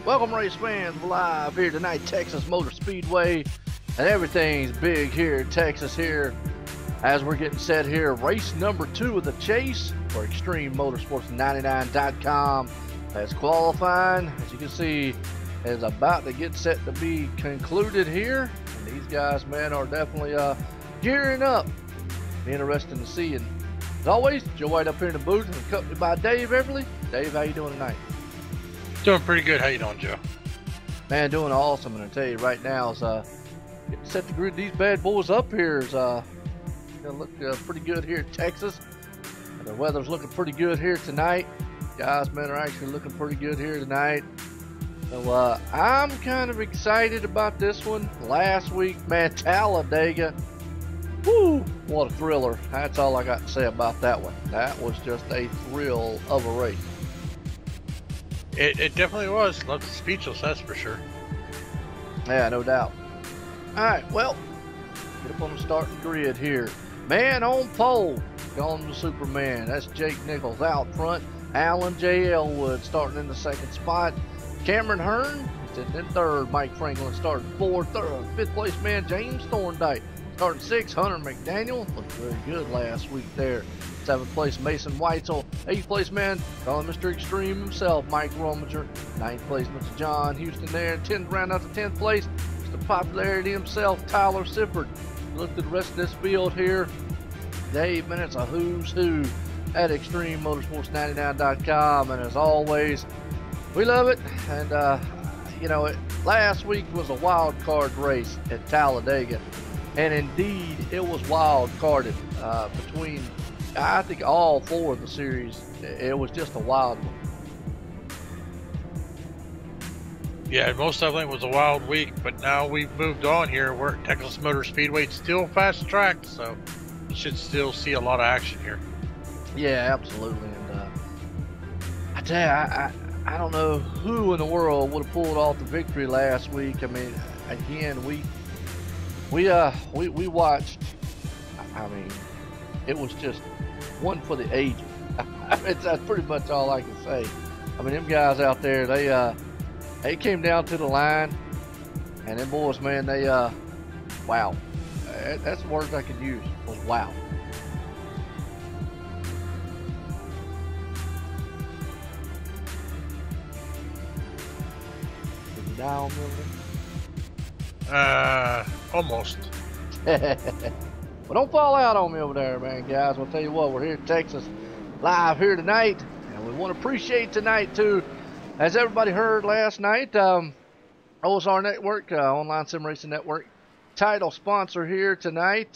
Welcome, race fans. We're live here tonight, Texas Motor Speedway, and everything's big here in Texas here as we're getting set here. Race number 2 of the chase for Extreme Motorsports 99.com. That's qualifying, as you can see, is about to get set to be concluded here. And these guys, man, are definitely gearing up. Be interesting to see. And as always, Joe White up here in the booth, and accompanied by Dave Everly. Dave, how you doing tonight? Doing pretty good. How you doing, Joe? Man, doing awesome. And I tell you right now, is getting set to grid these bad boys up here is gonna look pretty good here in Texas. And the weather's looking pretty good here tonight. Guys, man, are actually looking pretty good here tonight. So I'm kind of excited about this one. Last week, man, Talladega. Woo! What a thriller. That's all I got to say about that one. That was just a thrill of a race. It definitely was. Left speechless, that's for sure. Yeah, no doubt. Alright, well, get up on the starting grid here. Man on pole, going to Superman. That's Jake Nichols out front. Alan J. Elwood starting in the second spot. Cameron Hearn sitting in third. Mike Franklin starting fourth. Fifth place man James Thorndike starting sixth. Hunter McDaniel looked very good last week there. Seventh place Mason Weitzel. Eighth place man calling Mr. Extreme himself, Mike Rominger. Ninth place Mr. John Houston there. 10th round out to 10th place, Mr. Popularity himself, Tyler Sifford. Look at the rest of this field here. Dave, man, it's a who's who at Extreme Motorsports 99.com, and as always, we love it. And you know, last week was a wild card race at Talladega, and indeed it was wild carded between, I think, all 4 of the series. It was just a wild one. Yeah, most of it was a wild week, but now we've moved on here. We're at Texas Motor Speedway. It's still fast tracked, so you should still see a lot of action here. Yeah, absolutely. And I tell you, I don't know who in the world would have pulled off the victory last week. I mean, again, we watched. I mean, it was just one for the ages. That's pretty much all I can say. I mean, them guys out there, they came down to the line, and them boys, man, they wow. That's the words I could use, was wow. Is he down, almost. Well, don't fall out on me over there, man, guys. I'll tell you what, we're here in Texas, live here tonight, and we want to appreciate tonight, too. As everybody heard last night, OSR Network, Online Sim Racing Network, title sponsor here tonight,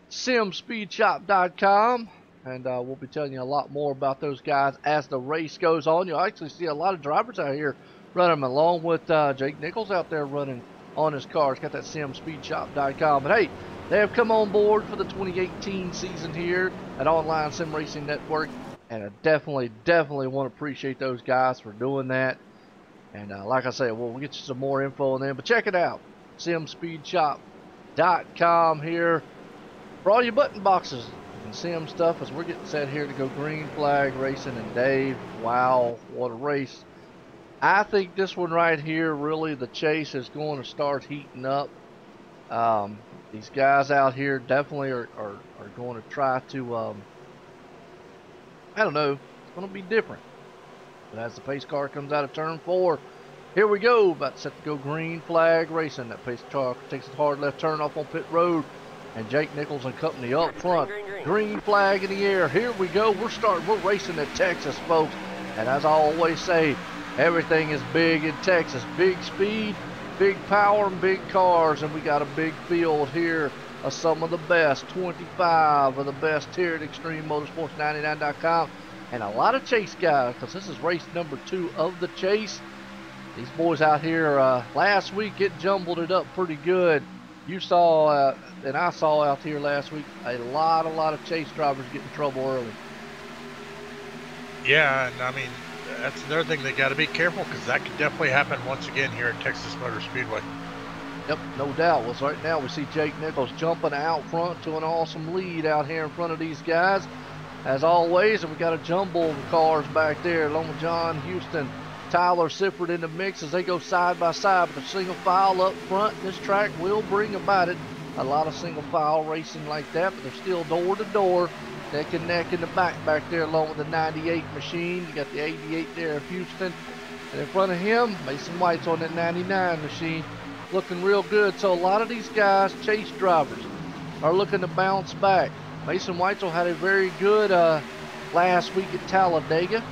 Sim500 and we'll be telling you a lot more about those guys as the race goes on. You'll actually see a lot of drivers out here running along with Jake Nichols out there running on his car. It's got that Sim500 But hey, they have come on board for the 2018 season here at Online Sim Racing Network, and I definitely want to appreciate those guys for doing that. And like I said, we'll get you some more info on them, but check it out, simspeedshop.com here for all your button boxes and sim stuff as we're getting set here to go green flag racing. And Dave, wow, what a race. I think this one right here, really, the chase is going to start heating up. These guys out here definitely are going to try to, I don't know, it's going to be different. But as the pace car comes out of turn 4, here we go, about to set to go green flag racing. That pace car takes a hard left turn off on pit road, and Jake Nichols and company up front. Green flag in the air. Here we go. We're racing at Texas, folks. And as I always say, everything is big in Texas. Big speed, big power, and big cars. And we got a big field here of some of the best. 25 of the best here at Extreme Motorsports 99.com. And a lot of chase guys, because this is race number 2 of the chase. These boys out here last week, it jumbled it up pretty good. You saw, and I saw out here last week, a lot of chase drivers get in trouble early. Yeah, and I mean, that's another thing they got to be careful, because that could definitely happen once again here at Texas Motor Speedway. Yep, no doubt. Well, so right now we see Jake Nichols jumping out front to an awesome lead out here in front of these guys. As always, and we got a jumble of cars back there along with John Houston Tyler Sifford in the mix as they go side by side with a single file up front. This track will bring about it a lot of single file racing like that, but they're still door to door, neck and neck in the back there, along with the 98 machine. You got the 88 there of Houston, and in front of him, Mason White's on that 99 machine, looking real good. So a lot of these guys, chase drivers, are looking to bounce back. Mason Whitesell had a very good last week at Talladega.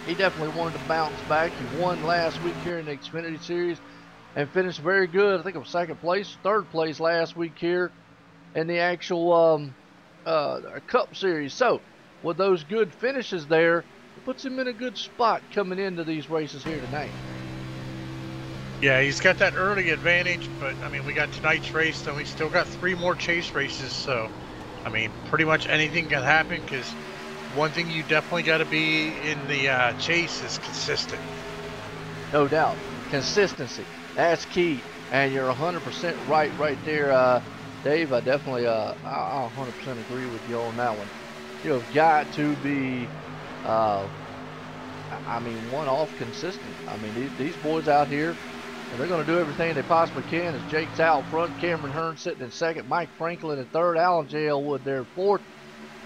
He definitely wanted to bounce back. He won last week here in the Xfinity Series and finished very good. I think it was second place, third place last week here in the actual Cup Series. So with those good finishes there, it puts him in a good spot coming into these races here tonight. Yeah, he's got that early advantage, but I mean, we got tonight's race, and we still got 3 more chase races. So, I mean, pretty much anything can happen, because one thing you definitely got to be in the chase is consistent. No doubt. Consistency. That's key. And you're 100% right there, Dave. I definitely, I 100% agree with you on that one. You have got to be, I mean, one-off consistent. I mean, these boys out here, and they're going to do everything they possibly can. As Jake's out front, Cameron Hearn sitting in second, Mike Franklin in third, Alan J. Elwood there fourth.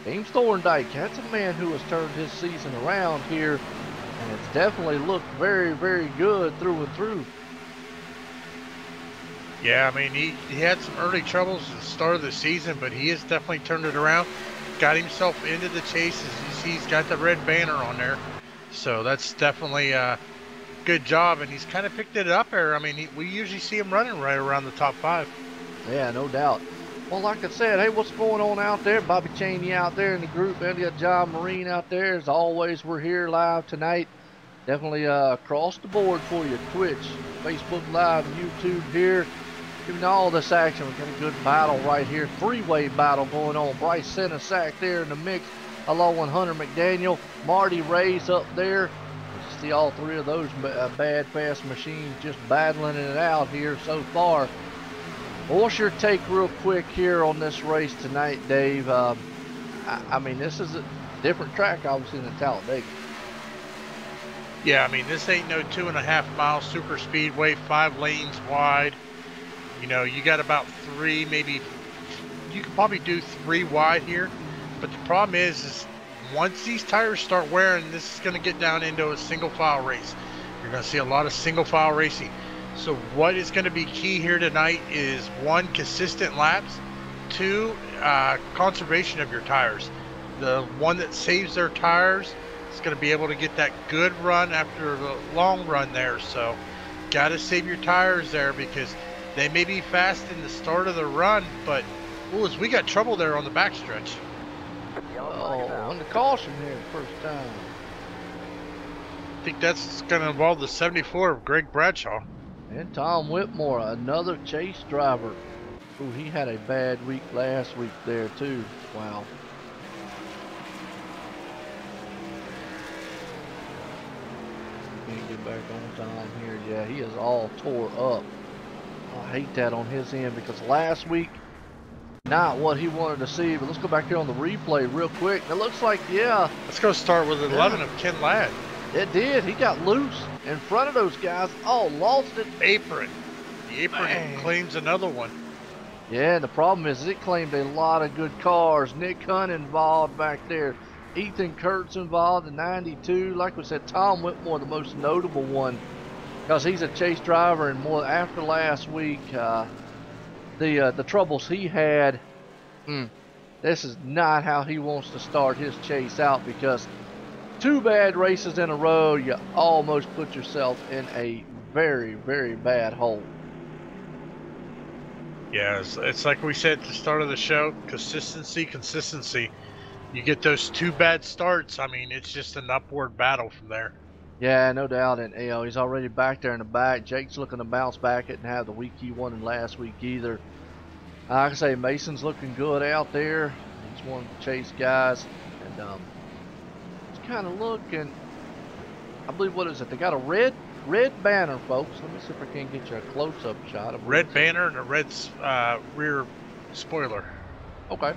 James Thorndike, that's a man who has turned his season around here, and it's definitely looked very, very good through and through. Yeah, I mean, he had some early troubles at the start of the season, but he has definitely turned it around, got himself into the chase. As you see, he's got the red banner on there, so that's definitely a good job, and he's kind of picked it up there. I mean, we usually see him running right around the top 5. Yeah, no doubt. Well, like I said, hey, what's going on out there? Bobby Cheney out there in the group, and you got John Marine out there. As always, we're here live tonight. Definitely across the board for you. Twitch, Facebook Live, YouTube here. Giving you all this action. We've got a good battle right here. 3-way battle going on. Bryce Senasack there in the mix, along with Hunter McDaniel. Marty Ray's up there. You see all 3 of those bad, fast machines just battling it out here so far. Well, what's your take real quick here on this race tonight, Dave? I mean, this is a different track, obviously, than Talladega. Yeah, I mean, this ain't no 2.5-mile super speedway, 5 lanes wide. You know, you got about 3, maybe, you could probably do 3 wide here. But the problem is once these tires start wearing, this is going to get down into a single file race. You're going to see a lot of single file racing. So what is going to be key here tonight is 1, consistent laps, 2, conservation of your tires. The one that saves their tires is going to be able to get that good run after the long run there. So got to save your tires there, because they may be fast in the start of the run, but as we got trouble there on the backstretch. Oh, on the caution here first time. I think that's going to involve the 74 of Greg Bradshaw. And Tom Whitmore, another chase driver. Ooh, he had a bad week last week there too. Wow. Can't get back on time here. Yeah, he is all tore up. I hate that on his end, because last week, not what he wanted to see. But let's go back here on the replay real quick. It looks like, yeah. Let's go start with 11 of Ken Ladd. It did. He got loose in front of those guys. Oh, lost it. Apron. The apron claims another one. Yeah, and the problem is it claimed a lot of good cars. Nick Hunt involved back there. Ethan Kurtz involved in 92. Like we said, Tom Whitmore, the most notable one, because he's a chase driver, and more after last week, the troubles he had. This is not how he wants to start his chase out, because 2 bad races in a row, you almost put yourself in a very, very bad hole. Yeah, it's like we said at the start of the show, consistency. You get those 2 bad starts, I mean, it's just an upward battle from there. Yeah, no doubt. And, you know, he's already back there in the back. Jake's looking to bounce back. Didn't have the week he won in last week either. Like I say, Mason's looking good out there. He's one of the chase guys. And it's kind of looking, I believe, what is it? They got a red banner, folks. Let me see if I can get you a close-up shot of red banner and a red rear spoiler. Okay.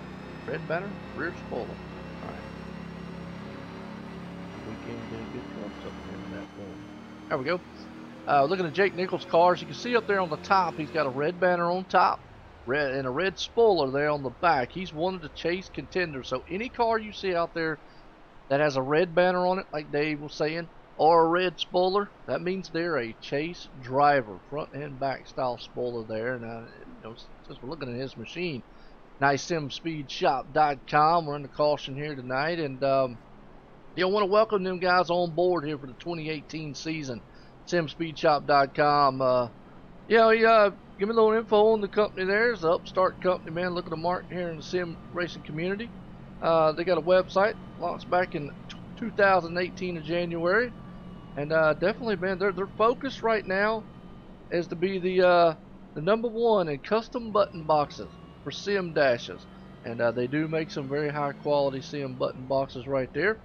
Red banner, rear spoiler. All right. We can get a good close-up here in that one. There we go. Looking at Jake Nichols' cars, you can see up there on the top, he's got a red banner on top, red and a red spoiler there on the back. He's one of the chase contenders. So any car you see out there that has a red banner on it, like Dave was saying, or a red spoiler, that means they're a chase driver, front and back style spoiler there. And since we're looking at his machine, nice Sim500 We're in the caution here tonight, and want to welcome them guys on board here for the 2018 season. Sim500 give me a little info on the company there. It's an upstart company, man, looking to market here in the sim racing community. They got a website launched back in 2018 in January, and definitely, man, their focus right now is to be the #1 in custom button boxes for sim dashes, and they do make some very high quality sim button boxes right there,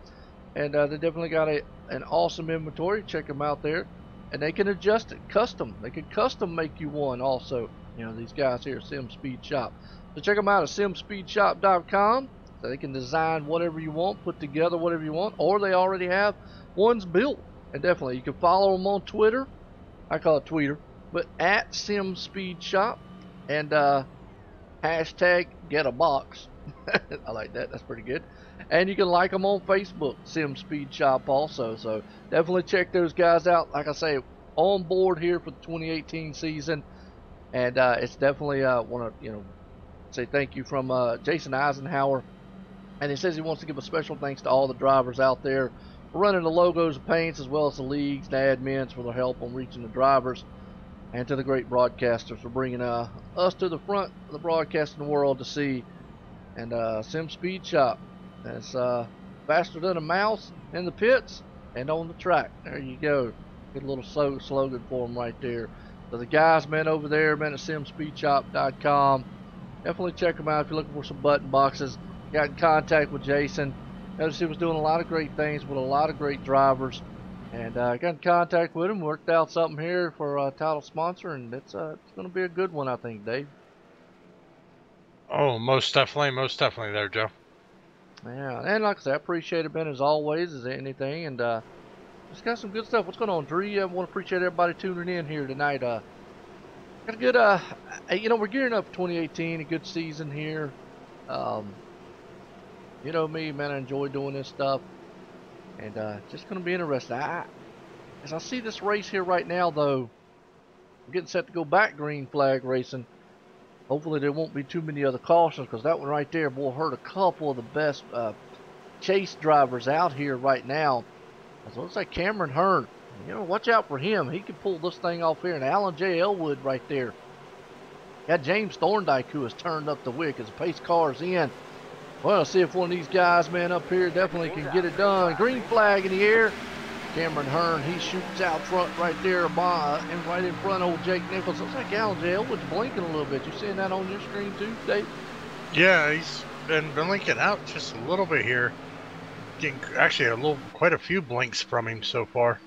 and they definitely got an awesome inventory. Check them out there. And they can adjust it custom. They can custom make you one also. These guys here, Sim Speed Shop. So check them out at simspeedshop.com. So they can design whatever you want, put together whatever you want, or they already have ones built. And definitely, you can follow them on Twitter. I call it Tweeter, but at Sim Speed Shop, and hashtag get a box. I like that. That's pretty good. And you can like them on Facebook, Sim Speed Shop also. So definitely check those guys out. Like I say, on board here for the 2018 season. And it's definitely want to say thank you from Jason Eisenhower. And he says he wants to give a special thanks to all the drivers out there for running the logos and paints, as well as the leagues and admins for their help on reaching the drivers, and to the great broadcasters for bringing us to the front of the broadcasting world to see. And Sim Speed Shop, that's faster than a mouse in the pits and on the track. There you go. Good little slogan for them right there. So the guys, man, over there, man, at simspeedshop.com. Definitely check them out if you're looking for some button boxes. Got in contact with Jason. Noticed he was doing a lot of great things with a lot of great drivers. And got in contact with him, worked out something here for a title sponsor, and it's going to be a good one, I think, Dave. Oh, most definitely there, Joe. Yeah, and like I said, I appreciate it, Ben, as always, as anything, and just got some good stuff. What's going on, Drew? I want to appreciate everybody tuning in here tonight. Got a good, we're gearing up for 2018, a good season here. You know me, man, I enjoy doing this stuff, and just going to be interesting. As I see this race here right now, though, I'm getting set to go back green flag racing. Hopefully there won't be too many other cautions, because that one right there will hurt a couple of the best chase drivers out here right now. So it looks like Cameron Hearn. Watch out for him. He can pull this thing off here. And Alan J. Elwood right there. Got James Thorndike, who has turned up the wick as the pace car's in. Well, let's see if one of these guys, man, up here definitely can get it done. Green flag in the air. Cameron Hearn, he shoots out front right there, and right in front of old Jake Nichols. Looks like Alan J. Elwood's blinking a little bit. You seeing that on your screen too, Dave? Yeah, he's been blinking out just a little bit here. Getting actually quite a few blinks from him so far.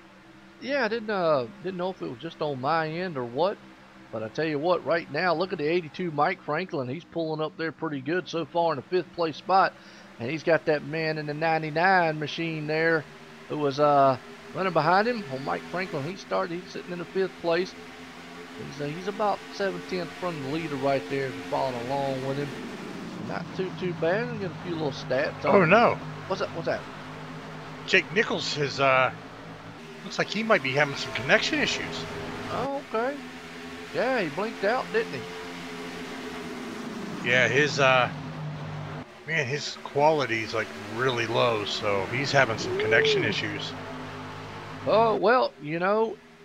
Yeah, I didn't know if it was just on my end or what, but I tell you what, right now, look at the 82 Mike Franklin. He's pulling up there pretty good so far in the 5th place spot, and he's got that man in the 99 machine there who was running behind him. Oh, Mike Franklin, he's sitting in the 5th place. He's about 7/10 from the leader right there, if you're following along with him. Not too bad. I'll get a few little stats. Oh no! What's that? Jake Nichols has looks like he might be having some connection issues. Oh, okay. Yeah, he blinked out, didn't he? Yeah, his quality's like really low, so he's having some connection issues. Oh, well,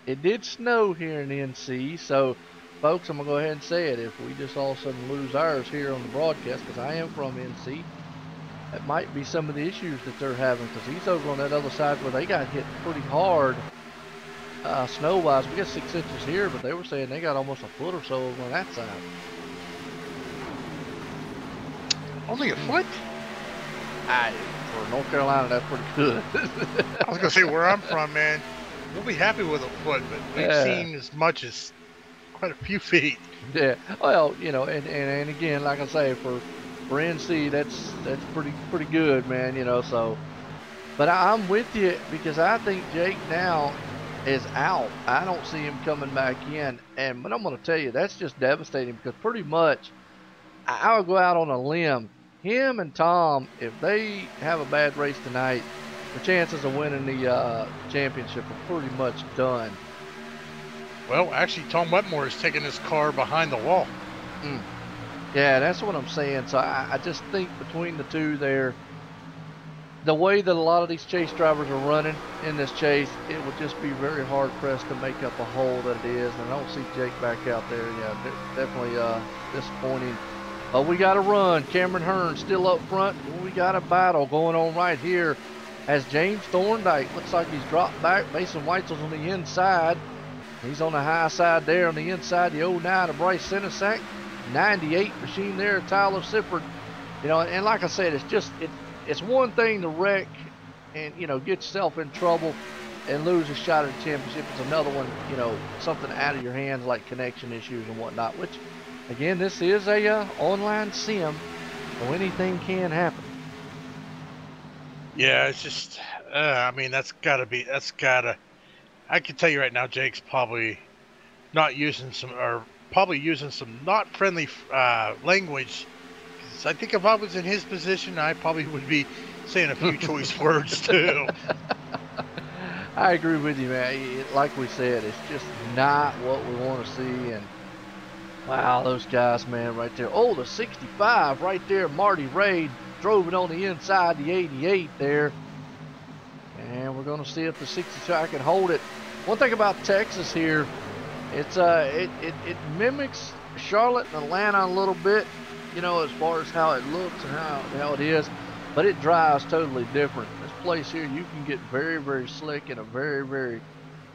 it did snow here in NC, so folks, I'm going to go ahead and say it. If we just all of a sudden lose ours here on the broadcast, because I am from NC, that might be some of the issues that they're having, because he's over on that other side where they got hit pretty hard snow-wise. We got 6 inches here, but they were saying they got almost a foot or so over on that side. Only a foot? For North Carolina, that's pretty good. I was going to say, where I'm from, man, we'll be happy with a foot, but we've seen as much as quite a few feet. Yeah, well, and again, like I say, for NC, that's pretty good, man. So, but I'm with you, because I think Jake now, is out. I don't see him coming back in. But I'm going to tell you, that's just devastating because pretty much I would go out on a limb. Him and Tom, if they have a bad race tonight, the chances of winning the championship are pretty much done. Well, actually, Tom Wetmore is taking his car behind the wall. Yeah, that's what I'm saying. So I just think between the two there, the way that a lot of these chase drivers are running in this chase, it would just be very hard pressed to make up a hole that it is. And I don't see Jake back out there. Yeah, definitely disappointing. But we got to run. Cameron Hearn still up front. We got a battle going on right here as James Thorndike looks like he's dropped back. Mason Weitzel's on the inside. He's on the high side there on the inside. The 09 of Bryce Senesac. 98 machine there, Tyler Sippard. You know, and like I said, it's just it's one thing to wreck and, you know, get yourself in trouble and lose a shot at the championship. It's another one, you know, something out of your hands like connection issues and whatnot, which again, this is a online sim, so anything can happen. Yeah, it's just I mean, that's gotta I can tell you right now, Jake's probably not using some not friendly language. I think if I was in his position, I probably would be saying a few choice words too. I agree with you, man. Like we said, it's just not what we want to see. And wow, those guys, man, right there. Oh, the 65 right there. Marty Ray drove it on the inside, the 88 there. And we're going to see if the 62 can hold it. One thing about Texas here, it's it mimics Charlotte and Atlanta a little bit, you know, as far as how it looks and how it is, but it drives totally different. This place here, you can get very, very slick in a very, very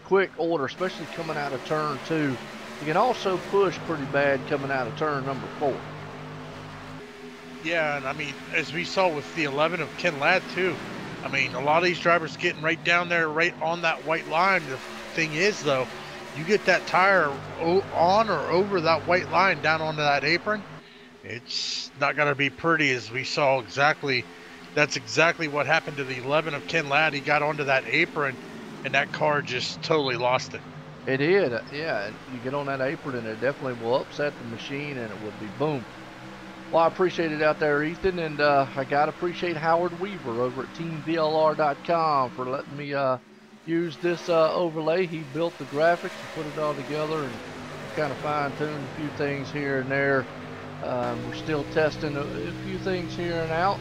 quick order, especially coming out of turn 2. You can also push pretty bad coming out of turn number 4. Yeah, and I mean, as we saw with the 11 of Ken Ladd too, I mean, a lot of these drivers getting right down there, right on that white line. The thing is, though, you get that tire on or over that white line down onto that apron, it's not going to be pretty, as we saw exactly. That's exactly what happened to the 11 of Ken Ladd. He got onto that apron, and that car just totally lost it. It did, yeah. You get on that apron, and it definitely will upset the machine, and it would be boom. Well, I appreciate it out there, Ethan, and I got to appreciate Howard Weaver over at TeamVLR.com for letting me use this overlay. He built the graphics and put it all together and kind of fine-tuned a few things here and there. We're still testing a few things here and out,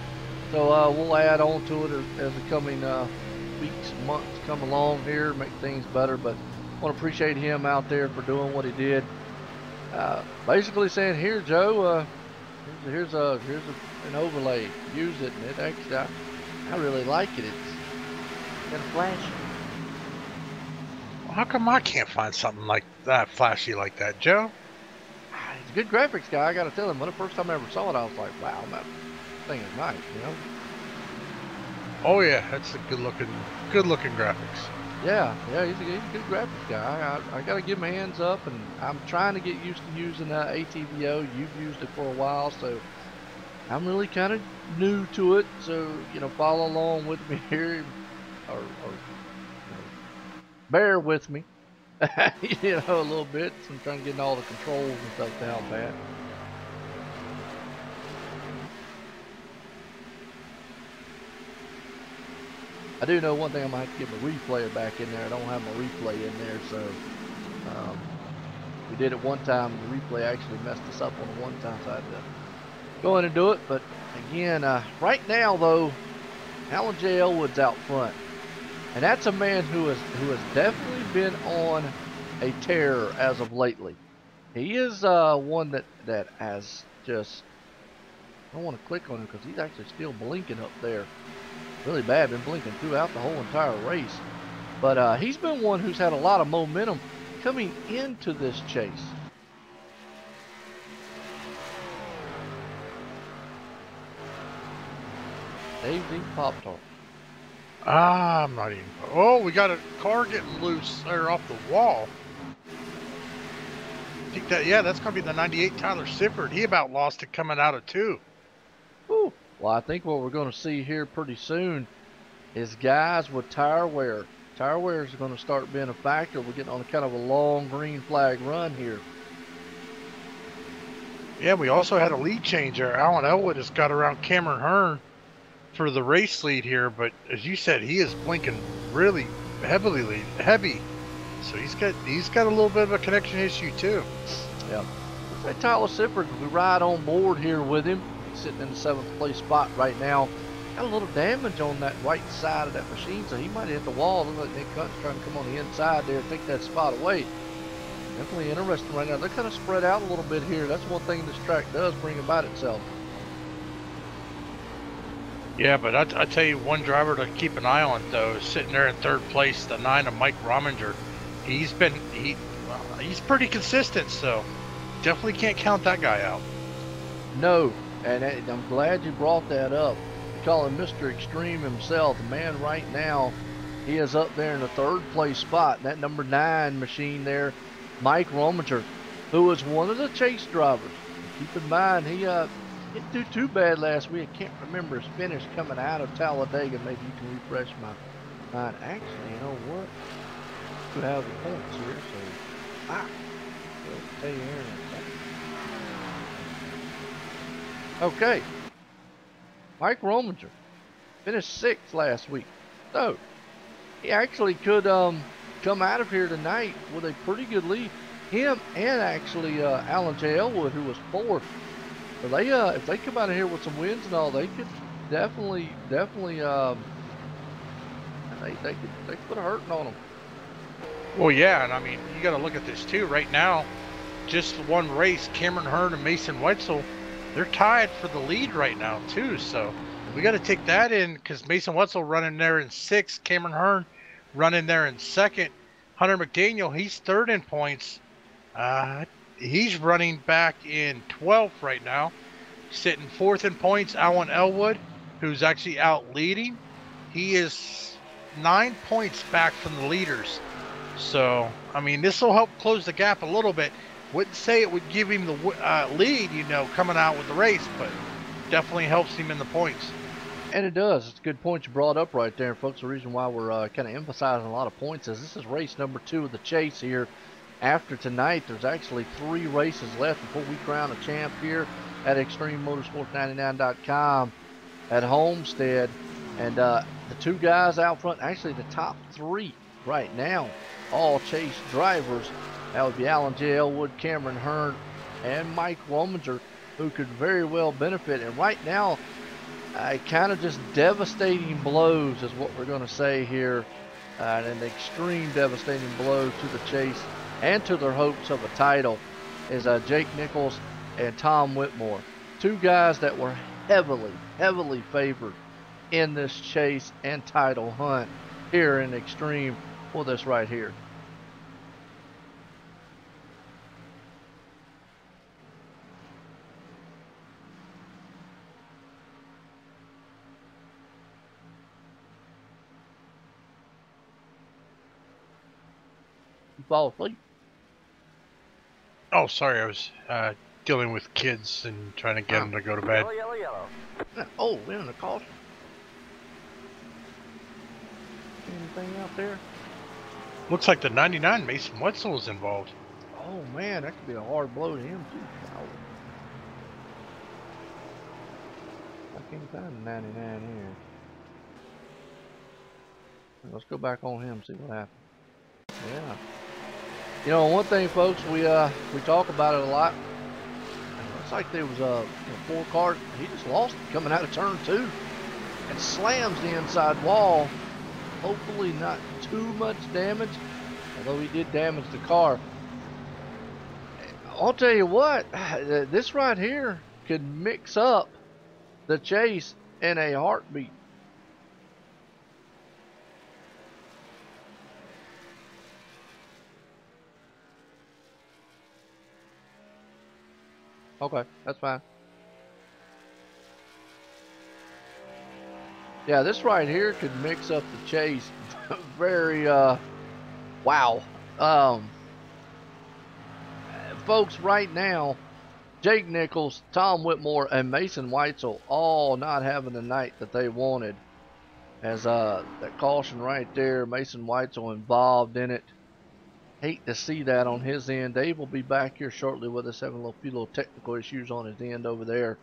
so we'll add on to it as the coming weeks and months come along here, make things better. But I want to appreciate him out there for doing what he did. Basically saying, here, Joe, here's an overlay. Use it, and it actually, I really like it. It's kind of flashy. Well, how come I can't find something like that, flashy like that, Joe? He's a good graphics guy. I got to tell him. When the first time I ever saw it, I was like, wow, that thing is nice, you know. Oh yeah, that's a good looking graphics. Yeah, he's a good graphics guy. I got to give him a hands up, and I'm trying to get used to using ATVO. You've used it for a while, so I'm really kind of new to it. So, you know, follow along with me here, or you know, bear with me, you know, a little bit. So I'm trying to get all the controls and stuff down pat. I do know one thing, I might have to get my replayer back in there. I don't have my replay in there, so we did it one time. The replay actually messed us up on the one time, so I had to go in and do it. But again, right now though, Alan J. Elwood's out front, and that's a man who has definitely been on a tear as of lately. He is one that has just, I don't want to click on him because he's actually still blinking up there. Really bad, been blinking throughout the whole entire race. But he's been one who's had a lot of momentum coming into this chase. Dave's eating Pop-Tart. I'm not even. Oh, we got a car getting loose or off the wall. I think that, yeah, that's going to be the 98 Tyler Sippard. He about lost it coming out of 2. Ooh. Well, I think what we're going to see here pretty soon is guys with tire wear Tire wear is going to start being a factor. We're getting on a kind of a long green flag run here. Yeah, we also had a lead change there. Alan Elwood has got around Cameron Hearn for the race lead here, but as you said, he is blinking really heavy. So he's got a little bit of a connection issue too. Yeah. Say Tyler Sifford, we ride on board here with him. He's sitting in the 7th place spot right now. Got a little damage on that right side of that machine, so he might hit the wall. Look like Nick Hunt's trying to come on the inside there and take that spot away. Definitely interesting right now. They're kind of spread out a little bit here. That's one thing this track does bring about itself. Yeah, but I tell you, one driver to keep an eye on though is sitting there in 3rd place, the 9 of Mike Rominger. He's pretty consistent, so definitely can't count that guy out. No, and I'm glad you brought that up. You call him Mr. Extreme himself. The man right now, he is up there in the 3rd place spot. That number 9 machine there, Mike Rominger, who was one of the chase drivers. Keep in mind, he didn't do too bad last week. I can't remember his finish coming out of Talladega. Maybe you can refresh my mind. Actually, you know what? You have the points here, so I'll tell you here in a second. Okay. Mike Rominger finished 6th last week. So he actually could come out of here tonight with a pretty good lead. Him and actually Alan J. Elwood, who was 4th. So they if they come out of here with some wins and all, they could definitely they could put a hurting on them. Well, yeah, and I mean, you got to look at this too. Right now, just one race, Cameron Hearn and Mason Wetzel, they're tied for the lead right now too. So we got to take that in, because Mason Wetzel running there in 6th, Cameron Hearn running there in 2nd. Hunter McDaniel, he's 3rd in points. He's running back in 12th right now, sitting 4th in points. Alan Elwood, who's actually out leading, he is 9 points back from the leaders. So, I mean, this will help close the gap a little bit. Wouldn't say it would give him the lead, you know, coming out with the race, but definitely helps him in the points. And it does. It's a good point you brought up right there, folks. The reason why we're kind of emphasizing a lot of points is this is race number 2 of the chase here. After tonight, there's actually 3 races left before we crown a champ here at ExtremeMotorsports99.com at Homestead. And the 2 guys out front, actually the top 3 right now, all chase drivers. That would be Alan J. Elwood, Cameron Hearn, and Mike Rominger, who could very well benefit. And right now, kind of just devastating blows is what we're going to say here. An extreme devastating blow to the chase and to their hopes of a title is Jake Nichols and Tom Whitmore. 2 guys that were heavily favored in this chase and title hunt here in Extreme for this right here. You fall asleep? Oh, sorry, I was dealing with kids and trying to get them to go to bed. Yellow. Oh, we're in the caution. Anything out there? Looks like the 99 Mason Wetzel is involved. Oh man, that could be a hard blow to him too. Wow. I can't find the 99 here. Let's go back on him and see what happens. Yeah. You know, one thing, folks, we talk about it a lot. It looks like there was a 4 car. He just lost it coming out of turn 2 and slams the inside wall. Hopefully not too much damage, although he did damage the car. I'll tell you what, this right here could mix up the chase in a heartbeat. Okay, that's fine. Yeah, this right here could mix up the chase very, wow. Folks, right now, Jake Nichols, Tom Whitmore, and Mason Weitzel all not having the night that they wanted. as that caution right there, Mason White's involved in it. Hate to see that on his end. Dave will be back here shortly with us, having a few little technical issues on his end over there.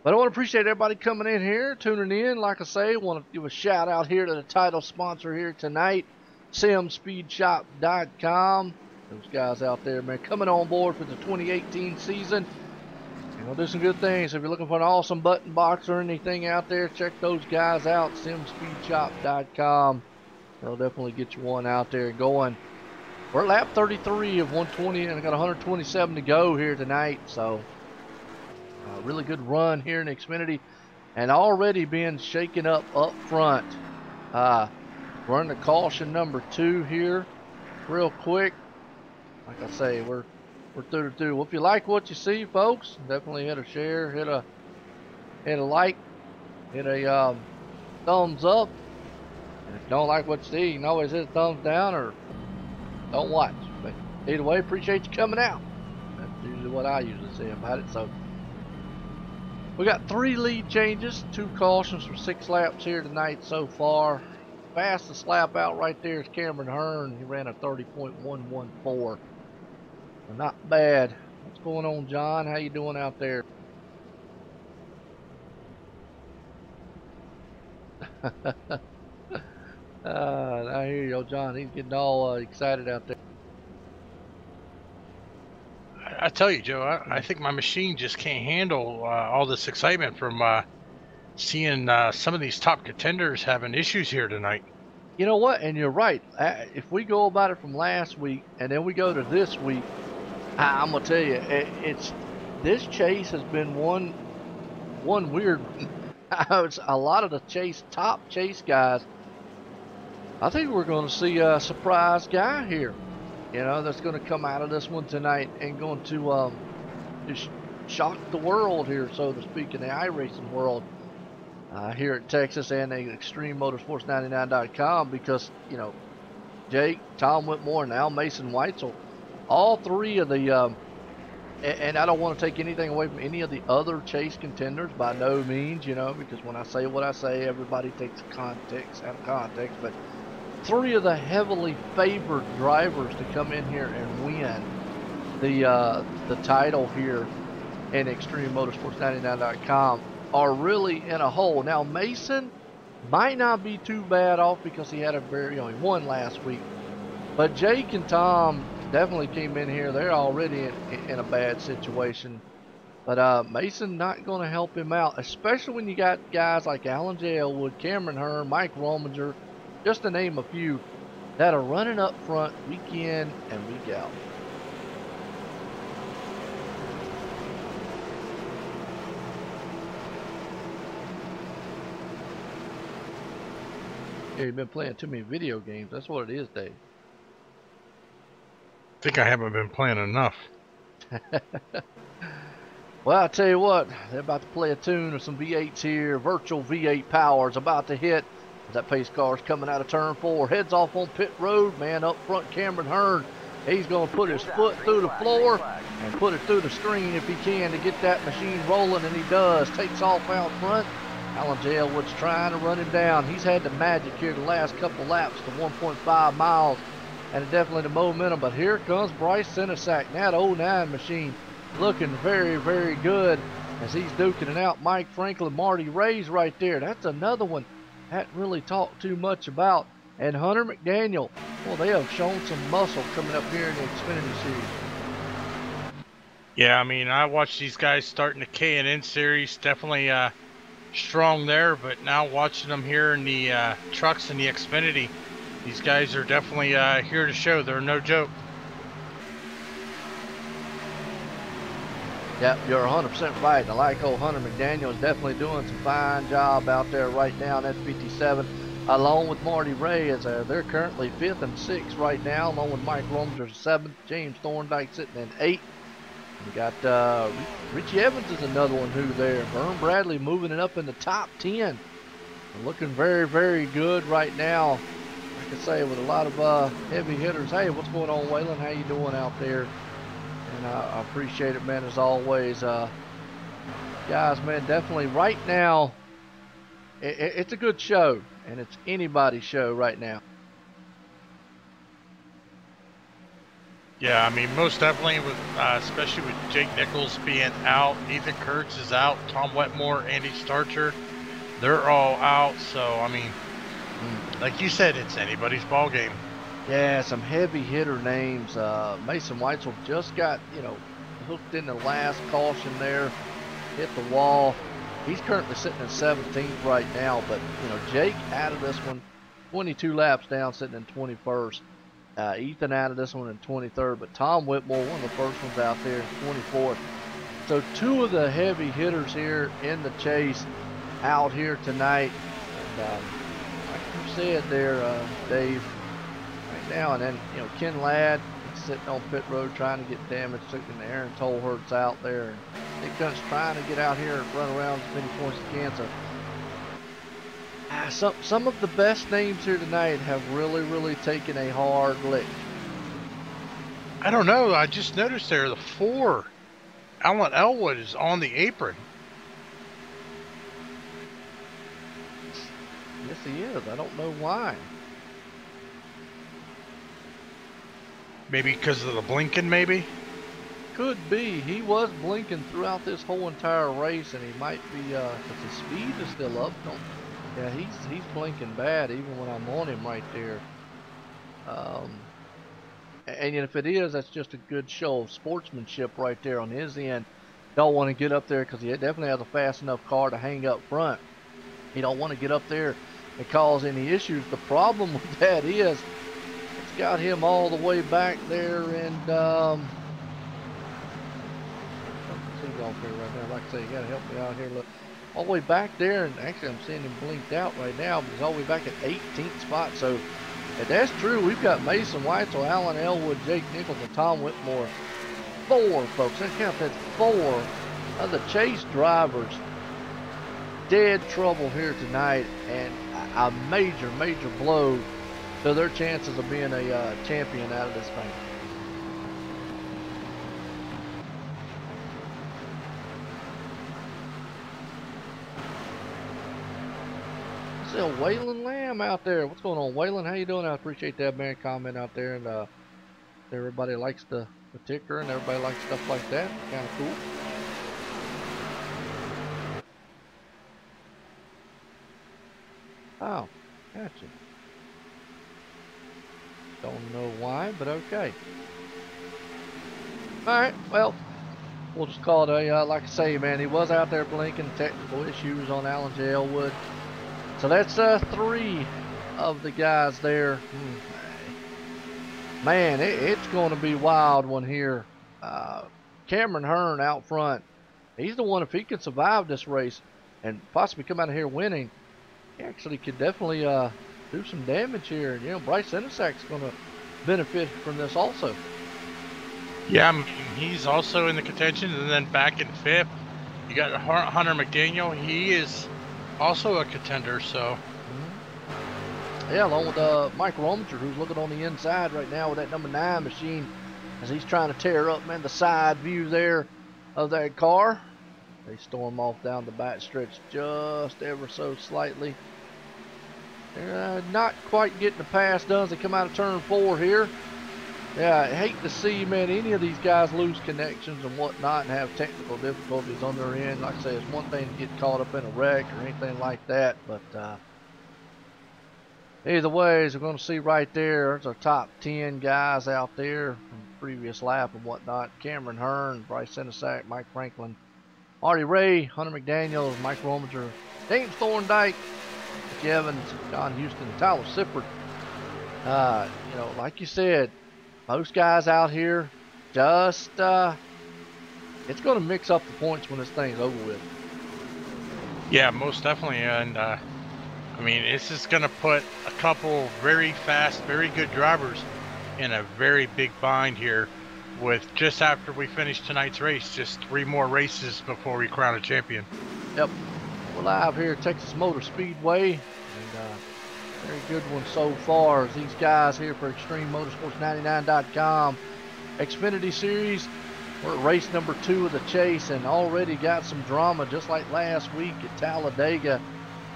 But I want to appreciate everybody coming in here, tuning in. Like I say, I want to give a shout out here to the title sponsor here tonight, Sim500 Those guys out there, man, coming on board for the 2018 season. And we'll do some good things. If you're looking for an awesome button box or anything out there, check those guys out, Sim500. They'll definitely get you one out there going. We're at lap 33 of 120, and I got 127 to go here tonight. So, really good run here in Xfinity, and already being shaken up front. Running the caution number 2 here, real quick. Like I say, we're through. Well, if you like what you see, folks, definitely hit a share, hit a like, hit a thumbs up. And if you don't like what you see, you can always hit a thumbs down or don't watch. But either way, appreciate you coming out. That's usually what I usually say about it. So we got 3 lead changes, 2 cautions for 6 laps here tonight so far. Fastest lap out right there is Cameron Hearn. He ran a 30.114. So not bad. What's going on, John? How you doing out there? I hear you, John. He's getting all excited out there. I tell you, Joe, I think my machine just can't handle all this excitement from seeing some of these top contenders having issues here tonight. You know what? And you're right. If we go about it from last week and then we go to this week, I'm gonna tell you, this chase has been one weird. It's a lot of the top chase guys. I think we're going to see a surprise guy here, you know, that's going to come out of this one tonight and going to just shock the world here, so to speak, in the iRacing world here at Texas and the ExtremeMotorsports99.com, because, you know, Jake, Tom Whitmore, now Mason Weitzel, all 3 of the, and I don't want to take anything away from any of the other chase contenders by no means, you know, because when I say what I say, everybody takes context out of context, but 3 of the heavily favored drivers to come in here and win the title here in ExtremeMotorsports99.com are really in a hole. Now Mason might not be too bad off because he had he won last week, but Jake and Tom definitely came in here. They're already in a bad situation, but Mason not going to help him out, especially when you got guys like Alan J. Elwood, Cameron Hearn, Mike Rominger, just to name a few, that are running up front week in and week out. Yeah, you've been playing too many video games. That's what it is, Dave. I think I haven't been playing enough. Well, I'll tell you what, they're about to play a tune of some V8s here. Virtual V8 power is about to hit. That pace car is coming out of turn 4, heads off on pit road. Man, up front, Cameron Hearn. He's going to put his foot through the floor and put it through the screen if he can to get that machine rolling, and he does. Takes off out front. Alan J. Elwood's trying to run him down. He's had the magic here the last couple laps to 1.5 miles, and definitely the momentum. But here comes Bryce Senesack, that 09 machine, looking very, very good as he's duking it out. Mike Franklin, Marty Ray's right there. That's another one hadn't really talked too much about. And Hunter McDaniel, well, they have shown some muscle coming up here in the Xfinity Series. Yeah, I mean, I watched these guys starting the K&N Series, definitely strong there, but now watching them here in the trucks and the Xfinity, these guys are definitely here to show. They're no joke. Yep, you're 100% right. I like old Hunter McDaniel is definitely doing some fine job out there right now in that 57, along with Marty Ray. As they're currently 5th and 6th right now, along with Mike Rominger 7th, James Thorndike sitting in 8th. We got Richie Evans is another one who there. Vern Bradley moving it up in the top 10. Looking very, very good right now. Like I say, with a lot of heavy hitters. Hey, what's going on, Waylon? How you doing out there? And I appreciate it, man, as always. Guys, man, definitely right now, it's a good show. and it's anybody's show right now. Yeah, I mean, most definitely, with especially with Jake Nichols being out, Ethan Kurtz is out, Tom Wetmore, Andy Starcher, they're all out. So, I mean, like you said, it's anybody's ball game. Yeah, some heavy hitter names. Mason Weitzel just got, hooked in the last caution there, hit the wall. He's currently sitting in 17th right now, but, Jake out of this one, 22 laps down, sitting in 21st. Ethan out of this one in 23rd, but Tom Whitmore, one of the first ones out there, in 24th. So two of the heavy hitters here in the chase out here tonight. And like you said there, Dave, right now, and then, Ken Ladd, he's sitting on pit road trying to get damage, taking the Aaron Tolhurts out there. And Nick Gunt's trying to get out here and run around as many points as he can. So some of the best names here tonight have really taken a hard lick. I don't know. I just noticed there the 4, Alan Elwood is on the apron. Yes, he is. I don't know why. Maybe because of the blinking, maybe? Could be. He was blinking throughout this whole entire race, and he might be, because his speed is still up. Yeah, he's blinking bad even when I'm on him right there. And if it is, that's just a good show of sportsmanship right there on his end. Don't want to get up there because he definitely has a fast enough car to hang up front. He don't want to get up there and cause any issues. The problem with that is it's got him all the way back there, and he's off here right now. Like I say, you gotta help me out here. Look. All the way back there, and actually I'm seeing him blinked out right now, but he's all the way back at 18th spot. So if that's true, we've got Mason Weitzel, Alan Elwood, Jake Nichols, and Tom Whitmore. 4, folks. I count that 4 of the chase drivers. Dead trouble here tonight, and a major blow to their chances of being a champion out of this thing. Waylon Lamb out there. What's going on, Waylon? How you doing? I appreciate that, man. Comment out there, and everybody likes the ticker, and everybody likes stuff like that. Kind of cool. Oh, gotcha. Don't know why, but okay. All right, well, we'll just call it a, like I say, man, he was out there blinking. Technical issues on Alan J. Elwood. So that's 3 of the guys there. Man, it's going to be wild one here. Cameron Hearn out front. He's the one, if he can survive this race and possibly come out of here winning, he actually could definitely do some damage here. Bryce Enisak's going to benefit from this also. Yeah, I mean, he's also in the contention. And then back in 5th, you got Hunter McDaniel. He is also a contender, so. Yeah, along with Mike Rominger, who's looking on the inside right now with that number 9 machine as he's trying to tear up, man, the side view there of that car. They storm off down the back stretch just ever so slightly. They're not quite getting the pass done as they come out of turn 4 here. Yeah, I hate to see, man, any of these guys lose connections and whatnot and have technical difficulties on their end. Like I say, it's one thing to get caught up in a wreck or anything like that, but either way, as we're going to see right there, there's our top 10 guys out there from the previous lap and whatnot. Cameron Hearn, Bryce Enesak, Mike Franklin, Marty Ray, Hunter McDaniel, Mike Rominger, James Thorndike, Ricky Evans, John Houston, Tyler Sippert. Like you said, most guys out here just, it's going to mix up the points when this thing's over with. Yeah, most definitely. And, I mean, it's just going to put a couple very fast, very good drivers in a very big bind here with just after we finish tonight's race, just 3 more races before we crown a champion. Yep. We're live here at Texas Motor Speedway. And, very good one so far as these guys here for ExtremeMotorsports99.com Xfinity Series. We're at race number 2 of the chase and already got some drama just like last week at Talladega.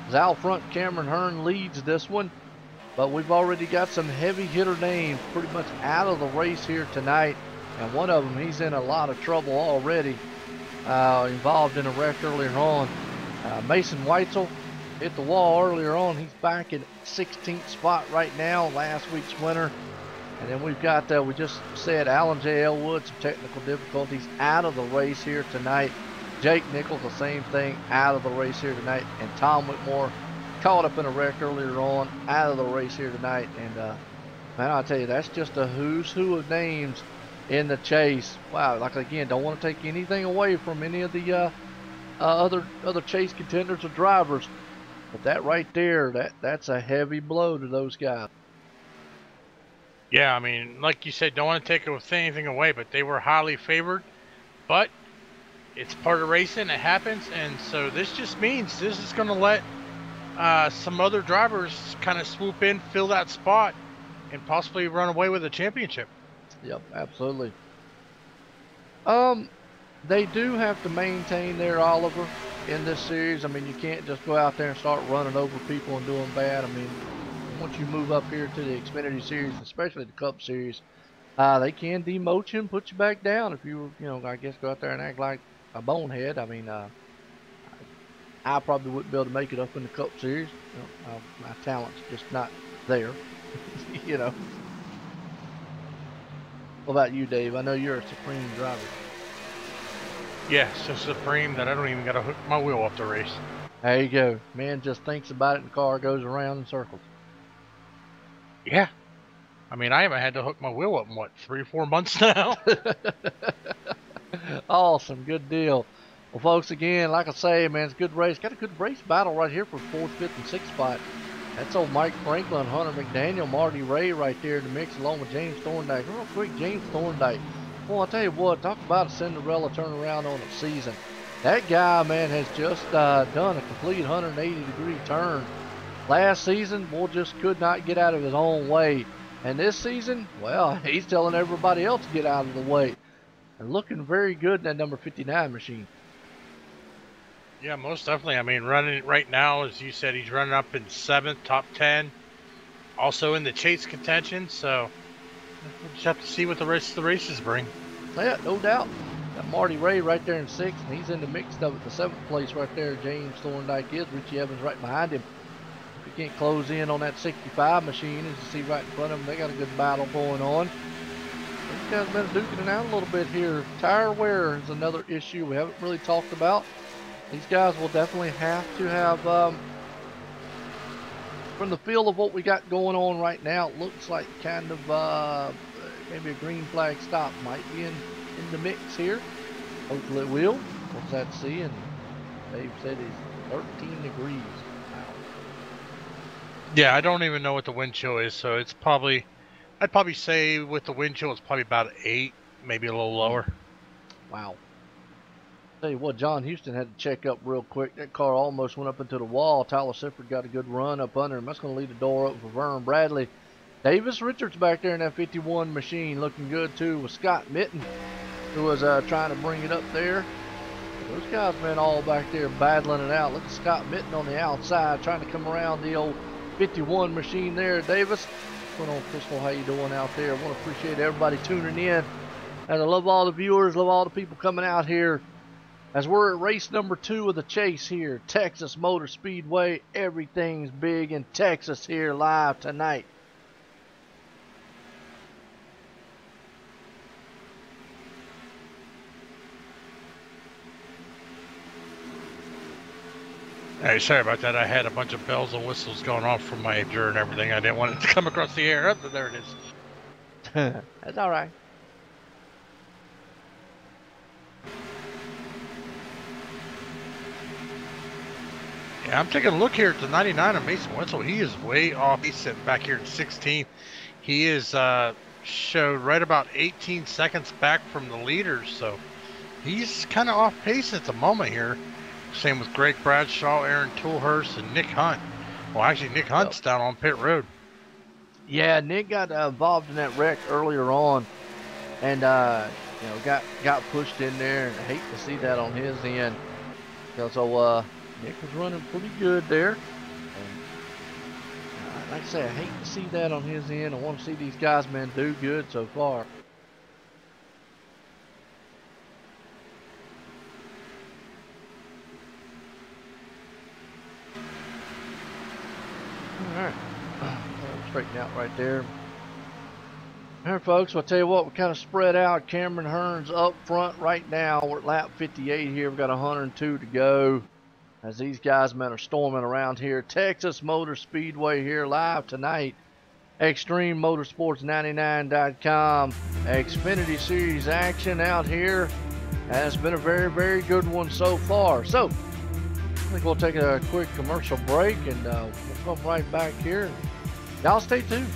As out front, Cameron Hearn leads this one, but we've already got some heavy hitter names pretty much out of the race here tonight. And one of them, he's in a lot of trouble already, involved in a wreck earlier on. Mason Weitzel hit the wall earlier on. He's back in 16th spot right now, last week's winner. And then we've got, we just said, Alan J. Elwood, some technical difficulties, out of the race here tonight. Jake Nichols, the same thing, out of the race here tonight. And Tom Whitmore, caught up in a wreck earlier on, out of the race here tonight. And man, I'll tell you, that's just a who's who of names in the chase. Wow, like again, don't want to take anything away from any of the other chase contenders or drivers, but that right there, that's a heavy blow to those guys. Yeah, I mean, like you said, don't want to take anything away, but they were highly favored. But it's part of racing, it happens, and so this just means this is going to let some other drivers kind of swoop in, fill that spot, and possibly run away with a championship. Yep, absolutely. They do have to maintain their Oliver in this series. I mean, you can't just go out there and start running over people and doing bad. I mean, once you move up here to the Xfinity Series, especially the Cup Series, they can demote you and put you back down if you I guess go out there and act like a bonehead. I mean, I probably wouldn't be able to make it up in the Cup Series. My talent's just not there, What about you, Dave? I know you're a supreme driver. Yeah, so supreme that I don't even got to hook my wheel up to race. There you go. Man just thinks about it and the car goes around in circles. Yeah. I mean, I haven't had to hook my wheel up in, what, 3 or 4 months now? Awesome. Good deal. Well, folks, again, like I say, man, it's a good race. Got a good race battle right here for 4th, 5th, and 6th spot. That's old Mike Franklin, Hunter McDaniel, Marty Ray right there in the mix, along with James Thorndike. Real quick, James Thorndike. Well, I'll tell you what, talk about a Cinderella turnaround on a season. That guy, man, has just done a complete 180-degree turn. Last season, boy, just could not get out of his own way. And this season, well, he's telling everybody else to get out of the way. And looking very good in that number 59 machine. Yeah, most definitely. I mean, running right now, as you said, he's running up in 7th, top 10. Also in the chase contention, so we'll just have to see what the rest of the races bring. Yeah, no doubt. Got Marty Ray right there in 6th, and he's in the mix of it. The 7th place right there, James Thorndike is. Richie Evans right behind him. If you can't close in on that 65 machine, as you see right in front of them, they got a good battle going on. These guys been duking it out a little bit here. Tire wear is another issue we haven't really talked about. These guys will definitely have to have, from the feel of what we got going on right now, it looks like kind of maybe a green flag stop might be in the mix here. Hopefully it will. What's that see? And Dave said it's 13 degrees. Wow. Yeah, I don't even know what the wind chill is, so it's probably, I'd probably say with the wind chill, it's probably about 8, maybe a little lower. Wow. Tell you what, John Houston had to check up real quick. That car almost went up into the wall. Tyler Sifford got a good run up under him. That's going to leave the door open for Vern Bradley. Davis Richards back there in that 51 machine looking good too, with Scott Mitten, who was trying to bring it up there. Those guys been all back there battling it out. Look at Scott Mitten on the outside trying to come around the old 51 machine there. Davis, what's going on, Crystal? How you doing out there? I want to appreciate everybody tuning in. And I love all the viewers, love all the people coming out here. As we're at race number 2 of the chase here, Texas Motor Speedway. Everything's big in Texas here live tonight. Hey, sorry about that. I had a bunch of bells and whistles going off from my ear and everything. I didn't want it to come across the air. Oh, there it is. That's all right. Yeah, I'm taking a look here at the 99 of Mason Wetzel. He is way off. He's sitting back here in 16th. He is showed right about 18 seconds back from the leaders, so he's kind of off pace at the moment here. Same with Greg Bradshaw, Aaron Toolhurst, and Nick Hunt. Well, actually, Nick Hunt's down on pit road. Yeah, Nick got involved in that wreck earlier on, and got pushed in there. And I hate to see that on his end. So Nick was running pretty good there. like I say, I hate to see that on his end. I want to see these guys, man, do good so far. All right, straighten out right there. All right, folks, well, I'll tell you what, we kind of spread out. Cameron Hearns up front right now. We're at lap 58 here. We've got 102 to go as these guys, man, are storming around here. Texas Motor Speedway here live tonight. ExtremeMotorsports99.com. Xfinity Series action out here. Has been a very, very good one so far. So, I think we'll take a quick commercial break and we'll come right back here. Y'all stay tuned.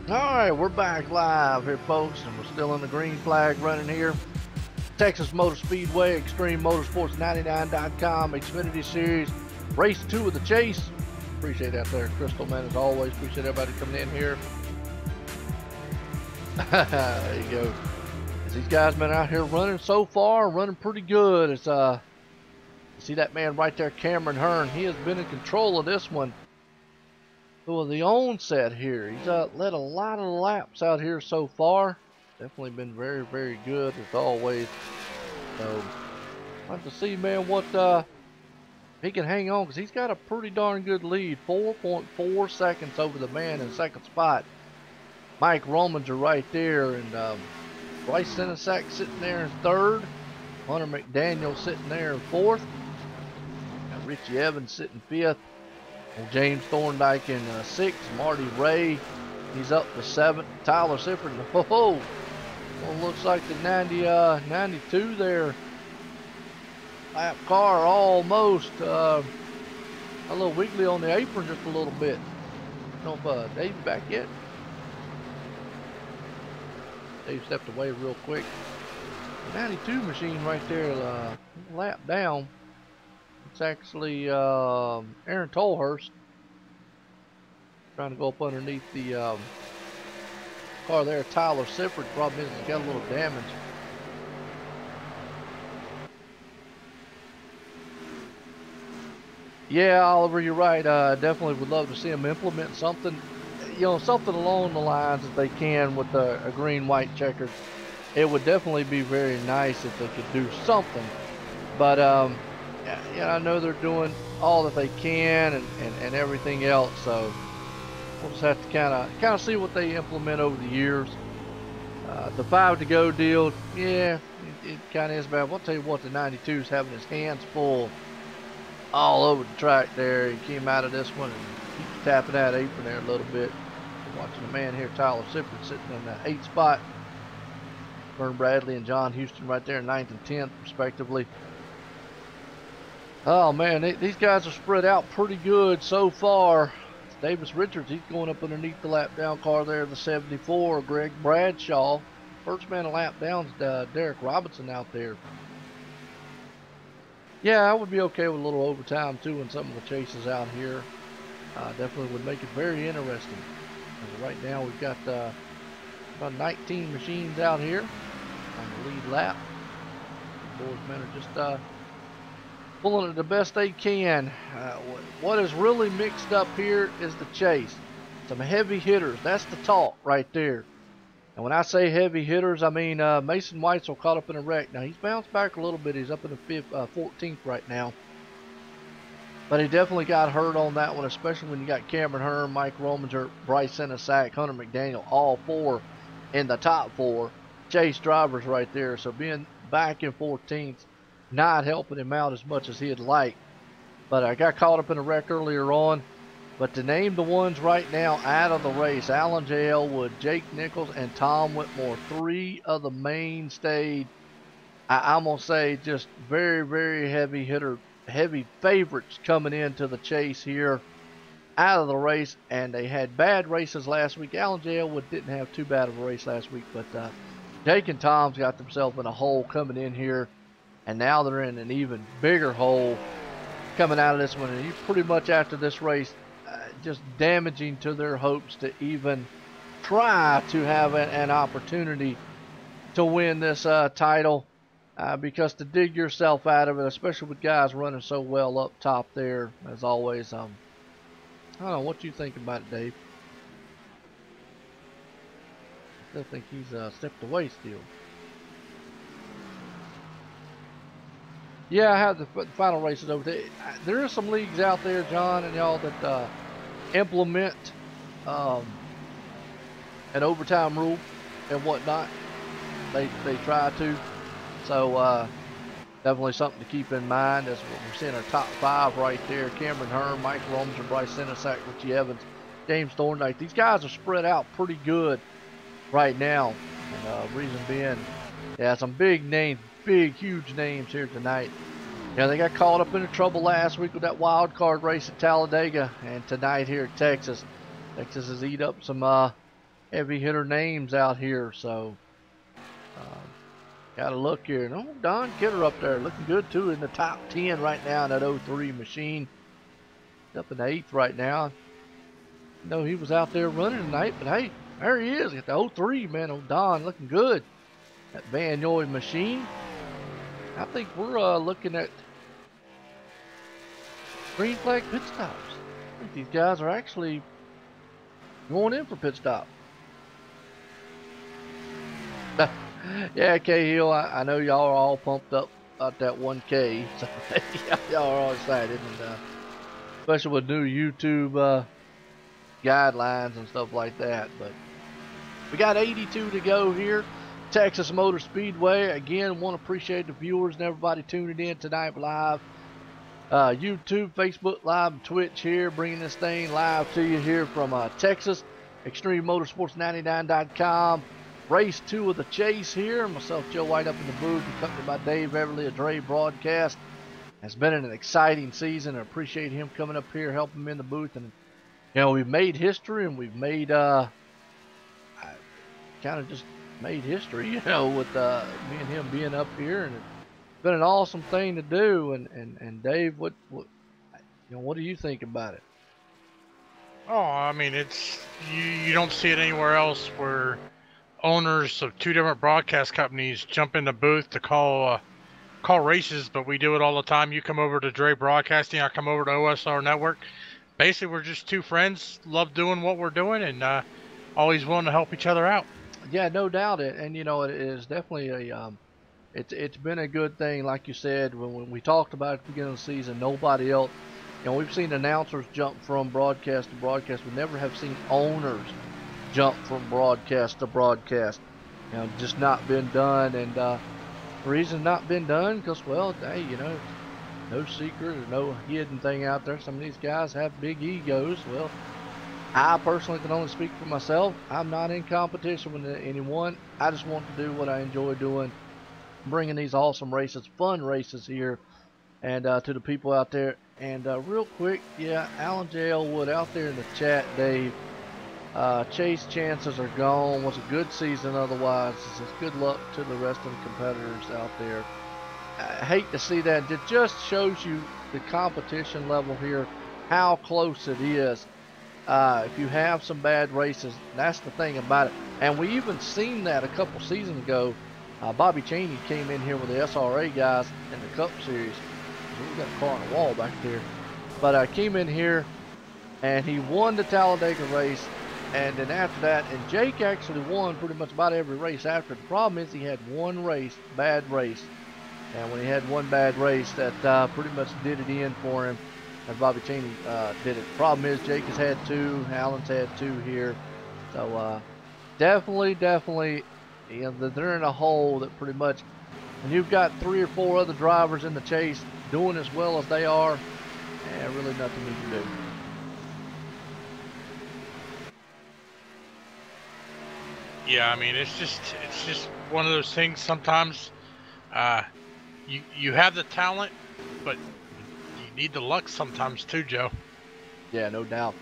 Alright, we're back live here, folks, and we're still in the green flag running here. Texas Motor Speedway, Extreme Motorsports 99.com, Xfinity Series, Race 2 of the Chase. Appreciate that there, Crystal, man, as always. Appreciate everybody coming in here. There you go. These guys been out here running so far, running pretty good. It's see that man right there, Cameron Hearn. He has been in control of this one. So the onset here, he's led a lot of laps out here so far. Definitely been very, very good as always. So I'd like to see, man, what he can hang on, because he's got a pretty darn good lead, 4.4 seconds over the man in second spot. Mike Rominger right there, and Bryce Senesac sitting there in third. Hunter McDaniel sitting there in fourth. Got Richie Evans sitting fifth. James Thorndike in sixth. Marty Ray, he's up to seventh. Tyler Sifford, well, looks like the 92 there. Lap car almost a little wiggly on the apron just a little bit. I don't know if Dave's back yet. Dave stepped away real quick. The 92 machine right there, lap down. It's actually Aaron Tolhurst trying to go up underneath the car there. Tyler Sifford, problem is he's got a little damage. Yeah, Oliver, you're right. Definitely would love to see them implement something, you know, something along the lines that they can with a green-white checkered. It would definitely be very nice if they could do something. But yeah, I know they're doing all that they can and everything else. So we'll just have to kind of see what they implement over the years. The 5 to go deal, yeah, it kind of is bad. I'll tell you what, the 92's having his hands full all over the track there. He came out of this one and keeps tapping that apron there a little bit. Watching the man here, Tyler Sifford, sitting in the 8th spot. Vern Bradley and John Houston right there, 9th and 10th, respectively. Oh, man, these guys are spread out pretty good so far. Davis Richards, he's going up underneath the lap down car there, the 74. Greg Bradshaw, first man to lap down is Derek Robinson out there. Yeah, I would be okay with a little overtime, too, in some of the chases out here. Definitely would make it very interesting. As right now, we've got about 19 machines out here on the lead lap. The boys are just pulling it the best they can. What is really mixed up here is the chase. Some heavy hitters. That's the talk right there. And when I say heavy hitters, I mean Mason Weitzel caught up in a wreck. Now, he's bounced back a little bit. He's up in the 14th right now. But he definitely got hurt on that one, especially when you got Cameron Hearn, Mike Rominger, Bryce Senesac, Hunter McDaniel, all four in the top four. Chase drivers right there. So being back in 14th, not helping him out as much as he'd like. But I got caught up in a wreck earlier on. But to name the ones right now out of the race, Alan J. Elwood, Jake Nichols, and Tom Whitmore, 3 of the mainstay, I'm going to say just very, very heavy hitter, heavy favorites coming into the chase here out of the race. And they had bad races last week. Alan J. Elwood didn't have too bad of a race last week, but Jake and Tom's got themselves in a hole coming in here. And now they're in an even bigger hole coming out of this one. And you pretty much after this race, just damaging to their hopes to even try to have an opportunity to win this title. Because to dig yourself out of it, especially with guys running so well up top there, as always, I don't know what you think about it, Dave. I still think he's stepped away still. Yeah, I have the final races over there. There are some leagues out there, John and y'all, that implement an overtime rule and whatnot. They try to. So definitely something to keep in mind as we're seeing our top 5 right there. Cameron Hearn, Mike Rominger, Bryce Senesac, Richie Evans, James Thorndike. These guys are spread out pretty good right now. And reason being, yeah, some big names, big, huge names here tonight. Yeah, they got caught up into trouble last week with that wild card race at Talladega, and tonight here at Texas. Texas has eat up some heavy hitter names out here. So got to look here. And oh, Don Kidder up there looking good too in the top 10 right now in that 03 machine. Up in the 8th right now. No, he was out there running tonight, but hey, there he is. Got the 03, man. Oh, Don looking good. That Van Yoy machine. I think we're looking at green flag pit stops. I think these guys are actually going in for pit stop. Yeah, Cahill, I know y'all are all pumped up about that 1K. So y'all are all excited, and especially with new YouTube guidelines and stuff like that. But we got 82 to go here. Texas Motor Speedway. Again, want to appreciate the viewers and everybody tuning in tonight live. YouTube, Facebook Live, and Twitch here, bringing this thing live to you here from Texas. ExtremeMotorsports99.com. Race 2 of the chase here. Myself, Joe White, up in the booth, accompanied by Dave Everly, a Dre broadcast. It's been an exciting season. I appreciate him coming up here, helping me in the booth. And you know, we've made history, and we've made kind of just made history, you know, with me and him being up here, and it's been an awesome thing to do. And Dave, what do you think about it? Oh, I mean, it's you don't see it anywhere else where owners of two different broadcast companies jump in the booth to call races, but we do it all the time. You come over to Dre Broadcasting, I come over to OSR Network. Basically, we're just two friends, love doing what we're doing, and always willing to help each other out. Yeah, no doubt. And you know, it is definitely a it's been a good thing, like you said, when we talked about it at the beginning of the season. Nobody else, you know, we've seen announcers jump from broadcast to broadcast. We never have seen owners jump from broadcast to broadcast. You know, just not been done. And the reason not been done, because, well, hey, you know, no secret or no hidden thing out there. Some of these guys have big egos. Well, I personally can only speak for myself. I'm not in competition with anyone. I just want to do what I enjoy doing, bringing these awesome races, fun races here, and to the people out there. And real quick, yeah, Alan J. Elwood out there in the chat, Dave. Chase chances are gone. Was a good season otherwise. It says good luck to the rest of the competitors out there. I hate to see that. It just shows you the competition level here, how close it is. If you have some bad races, that's the thing about it. And we even seen that a couple seasons ago. Bobby Cheney came in here with the SRA guys in the Cup Series. We got a car on the wall back there. But came in here and he won the Talladega race. And then after that, and Jake actually won pretty much about every race after. The problem is he had one race, bad race. And when he had one bad race, that pretty much did it in for him. And Bobby Cheney did it. The problem is Jake has had two, Alan's had two here. So definitely, you know, they're in a hole that pretty much, and you've got 3 or 4 other drivers in the chase doing as well as they are, and really nothing you can do. Yeah, I mean, it's just one of those things. Sometimes you have the talent, but you need the luck sometimes too, Joe. Yeah, no doubt.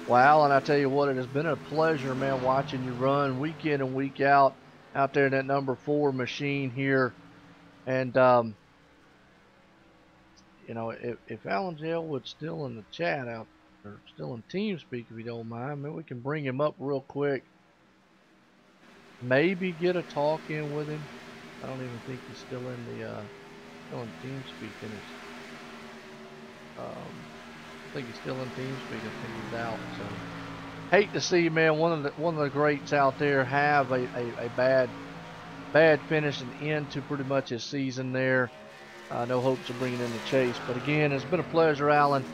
Well, Alan, I tell you what, it has been a pleasure, man, watching you run week in and week out there in that number 4 machine here. And you know, if Alan Elwood's still in the chat out, or still in TeamSpeak, if you don't mind, maybe we can bring him up real quick. Maybe get a talk in with him. I don't even think he's still in the TeamSpeak. I think he's still in TeamSpeak. I think he's out. So hate to see, man, one of the greats out there have a bad finish and end to pretty much his season there. No hopes of bringing in the chase. But again, it's been a pleasure, Alan.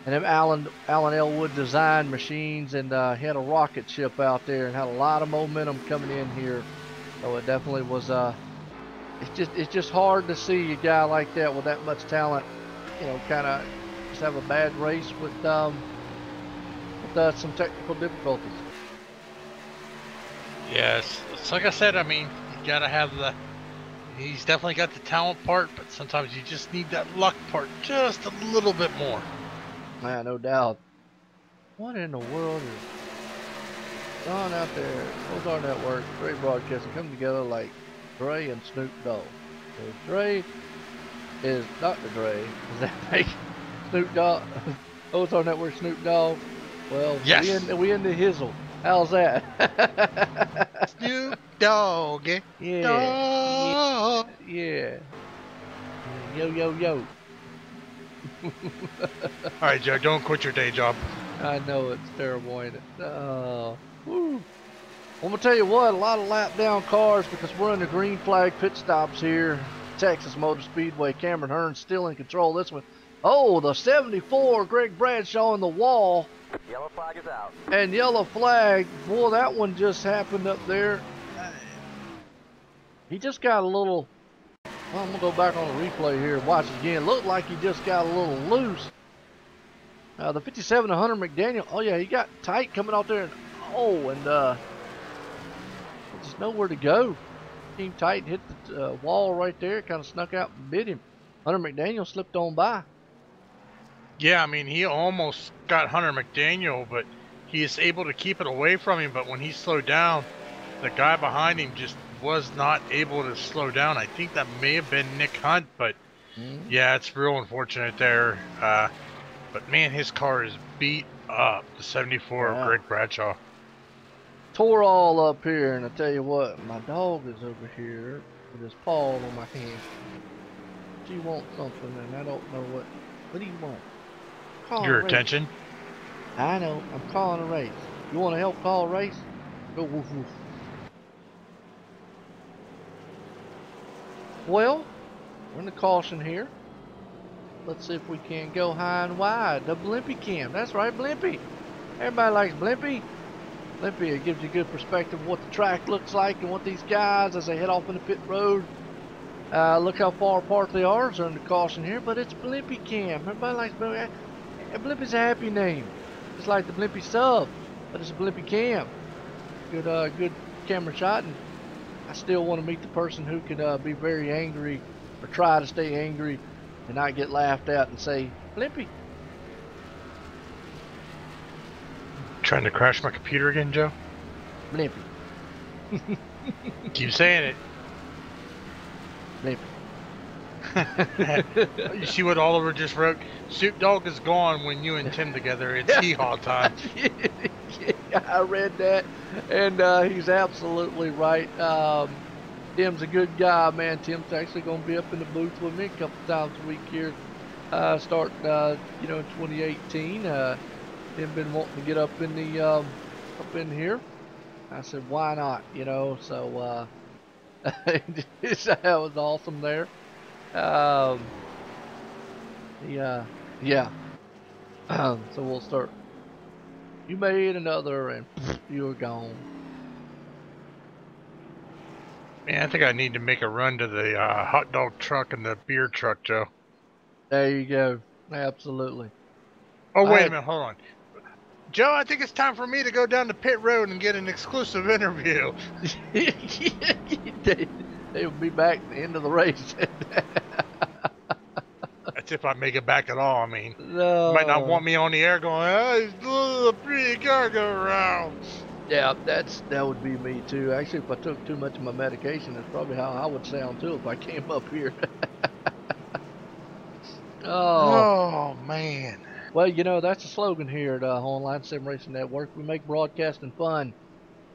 And then Alan Elwood designed machines, and he had a rocket ship out there and had a lot of momentum coming in here. So it definitely was. It's just hard to see a guy like that with that much talent, you know, kind of just have a bad race with some technical difficulties. Yes, it's like I said. I mean, you gotta have the. He's definitely got the talent part, but sometimes you just need that luck part just a little bit more. Man, no doubt. What in the world on out there. Ozark Network, Dre Broadcasting, come together like Dre and Snoop Dogg. So Dre is Dr. Dre. Does that make Snoop Dogg? Ozark Network, Snoop Dogg. Well, Yes. we in the hizzle. How's that? Snoop Dogg. Yeah. Dog. Yeah. Yo, yo, yo. All right, Joe, don't quit your day job. I know it's terrible, ain't it? Woo. I'm gonna tell you what, a lot of lap down cars because we're in the green flag pit stops here. Texas Motor Speedway. Cameron Hearn's still in control this one. Oh, the 74, Greg Bradshaw on the wall. Yellow flag is out. And yellow flag, boy, that one just happened up there. He just got a little, well, I'm gonna go back on the replay here and watch it again. Looked like he just got a little loose. The 5700 McDaniel, oh yeah, he got tight coming out there, and just nowhere to go. Came tight, hit the wall right there, kind of snuck out and bit him. Hunter McDaniel slipped on by. Yeah, I mean, he almost got Hunter McDaniel, but he is able to keep it away from him. But when he slowed down, the guy behind him just was not able to slow down. I think that may have been Nick Hunt, but yeah, it's real unfortunate there. But man, his car is beat up. The 74 of Greg Bradshaw. Tore all up here, and I tell you what, my dog is over here with his paw on my hand. She wants something, and I don't know what. What do you want? Call Your a race. attention? I know. I'm calling a race. You want to help call a race? Go woof woof. Well, we're in the caution here. Let's see if we can go high and wide. The Blimpy cam. That's right, Blimpy. Everybody likes Blimpy. Blimpy, it gives you a good perspective of what the track looks like and what these guys, as they head off in the pit road, look how far apart they are. They're in the caution here, but it's Blimpy cam. Everybody likes Blimpy. Blimpy's a happy name. It's like the Blimpy sub, but it's a Blimpy cam. Good camera shot, and I still want to meet the person who can be very angry or try to stay angry and not get laughed at and say, Blimpy. Trying to crash my computer again, Joe? Blimpy. Keep saying Blimpy. it. You see what Oliver just wrote? Snoop Dogg is gone when you and Tim together. It's hee-haw time. Yeah, I read that, and he's absolutely right. Tim's a good guy, man. Tim's actually going to be up in the booth with me a couple times a week here, starting, in 2018. Tim been wanting to get up in the up in here. I said, why not? So that was awesome there. Yeah. So we'll start. You made another, and you're gone. Man, I think I need to make a run to the hot dog truck and the beer truck, Joe. There you go. Absolutely. Oh, wait a minute. Hold on. Joe, I think it's time for me to go down to pit road and get an exclusive interview. They'll be back at the end of the race. That's if I make it back at all. I mean, No. you might not want me on the air going, oh, it's a little pretty car go around. Yeah, that would be me too. Actually, if I took too much of my medication, that's probably how I would sound too if I came up here. Oh, man. Well, that's the slogan here at Online Sim Racing Network. We make broadcasting fun.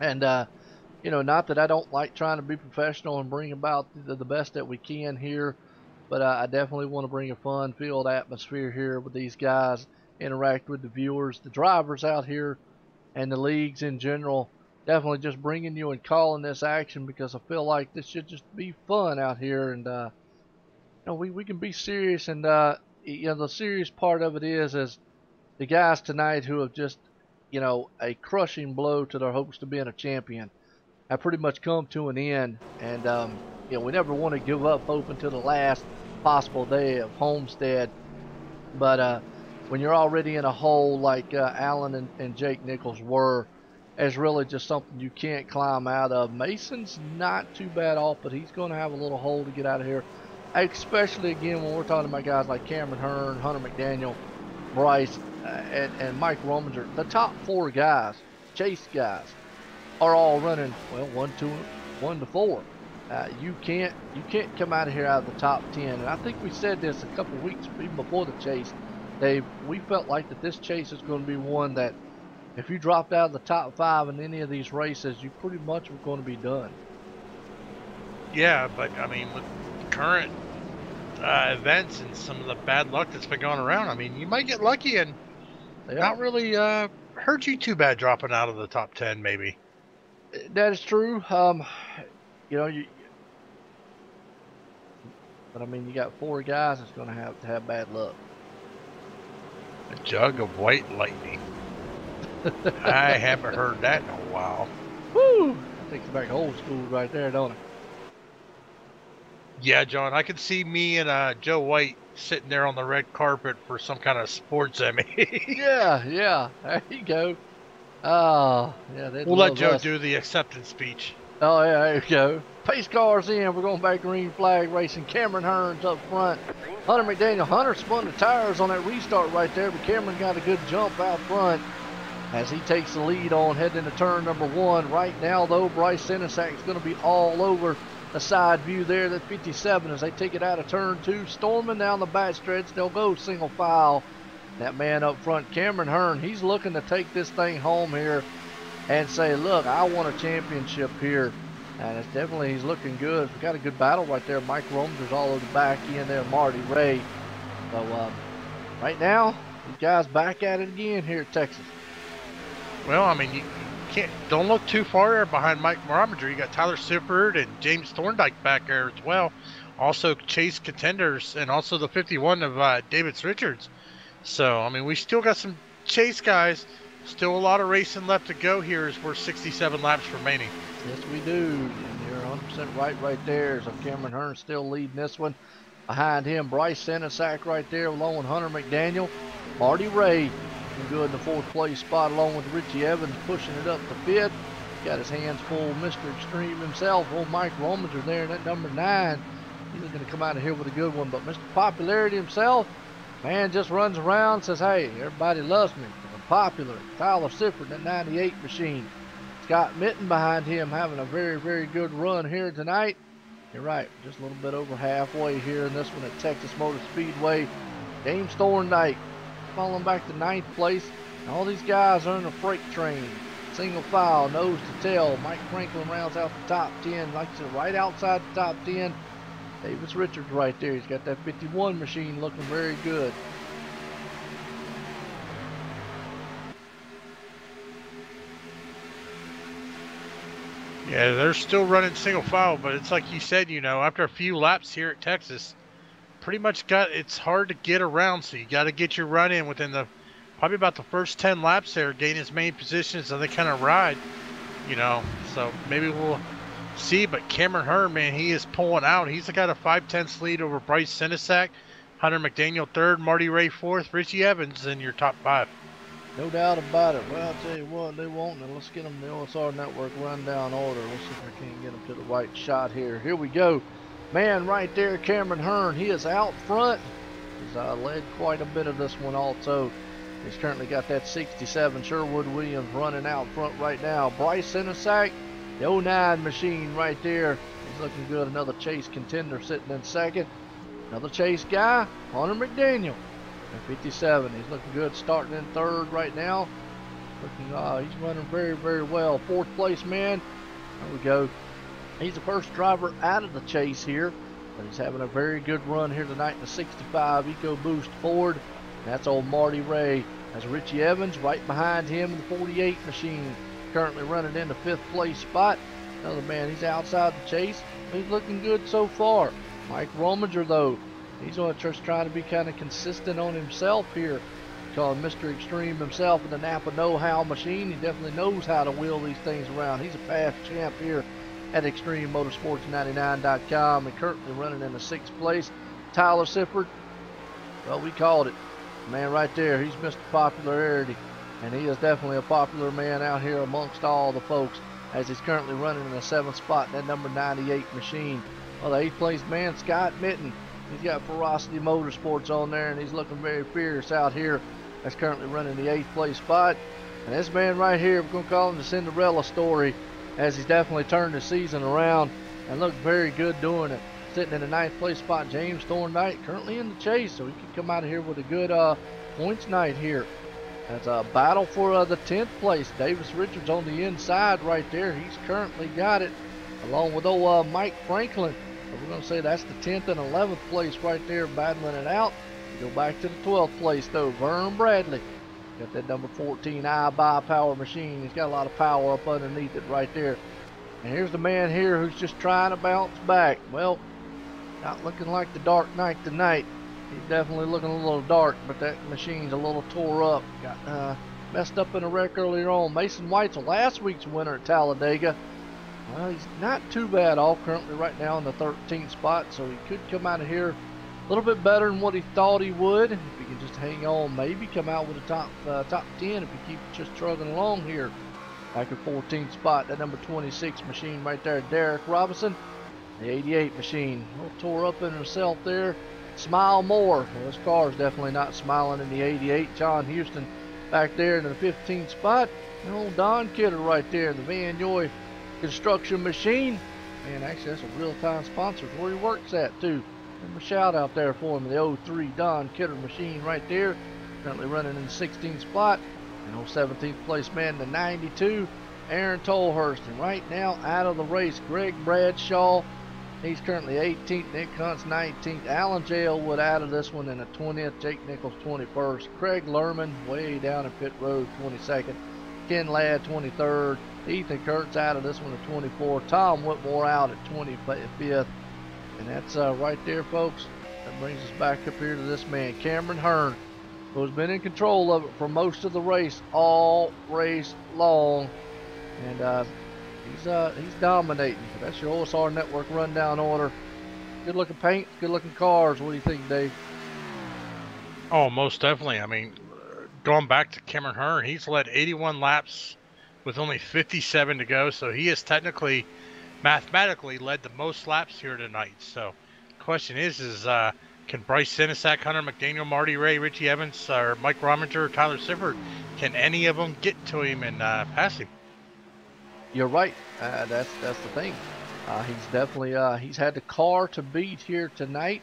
And, not that I don't like trying to be professional and bring about the best that we can here, but I definitely want to bring a fun-filled atmosphere here with these guys, interact with the viewers, the drivers out here, and the leagues in general. Definitely just bringing you and calling this action because I feel like this should just be fun out here. And, we can be serious, and the serious part of it is the guys tonight who have just, a crushing blow to their hopes to being a champion have pretty much come to an end. And, we never want to give up hope until the last possible day of Homestead. But when you're already in a hole like Alan and Jake Nichols were, it's really just something you can't climb out of. Mason's not too bad off, but he's going to have a little hole to get out of here. Especially, again, when we're talking about guys like Cameron Hearn, Hunter McDaniel, Bryce, and Mike Rominger. The top four guys, chase guys, are all running, well, 1 to 4. You can't come out of here out of the top 10. And I think we said this a couple weeks even before the chase, Dave. We felt like that this chase is going to be one that if you dropped out of the top 5 in any of these races, you pretty much were going to be done. Yeah, but I mean, with current events and some of the bad luck that's been going around, I mean, you might get lucky and not really hurt you too bad dropping out of the top 10, maybe. That is true. You know, but I mean, you got 4 guys that's going to have bad luck. A jug of white lightning. I haven't heard that in a while. Woo! That takes it back old school right there, don't it? Yeah, John, I could see me and Joe White sitting there on the red carpet for some kind of sports Emmy. Yeah, there you go. Oh, yeah. We'll let Joe do the acceptance speech. Oh, yeah, there you go. Pace cars in. We're going back green flag racing. Cameron Hearns up front. Hunter McDaniel. Hunter spun the tires on that restart right there, but Cameron got a good jump out front as he takes the lead on heading into turn number 1. Right now, though, Bryce Senesac is going to be all over the side view there. That 57 as they take it out of turn 2. Storming down the back stretch. They'll go single file. That man up front, Cameron Hearn, he's looking to take this thing home here and say, look, I want a championship here. And it's definitely, he's looking good. We got a good battle right there. Mike Romer's all over the back end there, Marty Ray. So right now, these guys back at it again here at Texas. Well, I mean, you don't look too far there behind Mike Barometer. You got Tyler Sifford and James Thorndike back there as well. Also chase contenders and also the 51 of David Richards. So, I mean, we still got some chase guys. Still a lot of racing left to go here as we're 67 laps remaining. Yes, we do. And you're 100% right there. So Cameron Hearn still leading this one. Behind him, Bryce Senesac right there along with Hunter McDaniel. Marty Ray good in the 4th place spot along with Richie Evans pushing it up to 5th. Got his hands full, Mr. Extreme himself. Old Mike Rominger there in that number 9. He's going to come out of here with a good one. But Mr. Popularity himself, man, just runs around, says, hey, everybody loves me. I'm popular. Tyler Sifford, that 98 machine. Scott Mitten behind him having a very, very good run here tonight. You're right, just a little bit over halfway here in this one at Texas Motor Speedway. James Thorndike falling back to 9th place. And all these guys are in a freight train. Single file, nose to tail. Mike Franklin rounds out the top 10. Like I said, right outside the top 10. Davis Richards right there. He's got that 51 machine looking very good. Yeah, they're still running single file, but it's like you said, you know, after a few laps here at Texas, pretty much it's hard to get around, so you got to get your run in within probably about the first 10 laps there, gain as many positions as they kind of ride, you know, so maybe we'll see. But Cameron Hearn, man, he is pulling out. He's got a 5/10 lead over Bryce Senesac, Hunter McDaniel 3rd, Marty Ray 4th, Richie Evans in your top 5. No doubt about it. Well, I'll tell you what, they won't. And let's get them the OSR Network rundown order. Let's see if I can get them to the right shot here. Here we go. Man, right there, Cameron Hearn. He is out front. He's led quite a bit of this one also. He's currently got that 67 Sherwood Williams running out front right now. Bryce Senesac, the 09 machine right there. He's looking good. Another chase contender sitting in 2nd. Another chase guy, Hunter McDaniel. At 57, he's looking good, starting in 3rd right now. He's running very, very well. 4th place man. There we go. He's the first driver out of the chase here, but he's having a very good run here tonight in the 65 EcoBoost Ford. That's old Marty Ray. That's Richie Evans right behind him in the 48 machine, currently running in the 5th place spot. Another man, he's outside the chase. He's looking good so far. Mike Rominger, though, he's just trying to be kind of consistent on himself here. Calling Mr. Extreme himself in the Napa Know-How machine. He definitely knows how to wheel these things around. He's a past champ here at ExtremeMotorsports99.com and currently running in the 6th place. Tyler Sifford, well, we called it. Man right there, he's Mr. Popularity. And he is definitely a popular man out here amongst all the folks as he's currently running in the 7th spot in that number 98 machine. Well, the 8th place man, Scott Mitten. He's got Ferocity Motorsports on there, and he's looking very fierce out here. That's currently running the 8th place spot. And this man right here, we're going to call him the Cinderella story. as he's definitely turned the season around and looked very good doing it. Sitting in the 9th place spot, James Thorndike currently in the chase, so he could come out of here with a good points night here. That's a battle for the 10th place. Davis Richards on the inside right there. He's currently got it, along with old Mike Franklin. So we're going to say that's the 10th and 11th place right there battling it out. We go back to the 12th place though. Vern Bradley. Got that number 14 iBuy power machine. He's got a lot of power up underneath it right there. And here's the man here who's just trying to bounce back. Well, not looking like the Dark Knight tonight. He's definitely looking a little dark, but that machine's a little tore up. Got messed up in a wreck earlier on. Mason White's last week's winner at Talladega. Well, he's not too bad off currently right now in the 13th spot, so he could come out of here a little bit better than what he thought he would. If he can just hang on, maybe come out with a top 10 if he keeps just trugging along here. Back at 14th spot, that number 26 machine right there, Derek Robinson. The 88 machine, a little tore up in herself there. Smile more. Well, this car's definitely not smiling in the 88. John Houston back there in the 15th spot. And old Don Kidder right there in the Van Joy construction machine. Man, actually that's a real-time sponsor where he works at too. And a shout out there for him, the 03 Don Kidder machine right there. Currently running in the 16th spot. And old 17th place man in the 92, Aaron Tolhurst. And right now out of the race, Greg Bradshaw. He's currently 18th, Nick Hunt's 19th, Alan J. Elwood out of this one in the 20th, Jake Nichols 21st, Craig Lerman way down in pit road 22nd, Ken Ladd 23rd, Ethan Kurtz out of this one at 24th, Tom Whitmore out at 25th, and that's right there, folks. That brings us back up here to this man, Cameron Hearn, who has been in control of it for most of the race, all race long, and he's dominating. That's your OSR Network rundown order. Good looking paint, good looking cars. What do you think, Dave? Oh, most definitely. I mean, going back to Cameron Hearn, he's led 81 laps with only 57 to go. So he has technically, mathematically led the most laps here tonight. So the question is can Bryce Sinisak, Hunter McDaniel, Marty Ray, Richie Evans, or Mike Rominger, Tyler Sifford, can any of them get to him and pass him? You're right. That's the thing. He's definitely he's had the car to beat here tonight,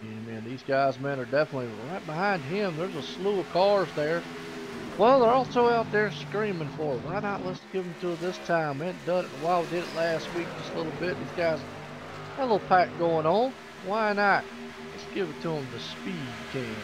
and man, these guys, man, are definitely right behind him. There's a slew of cars there. Well, they're also out there screaming for it. Why not? Let's give them to it this time. We hadn't done it in a while. We did it last week just a little bit. These guys got a little pack going on. Why not? Let's give it to them the speed can.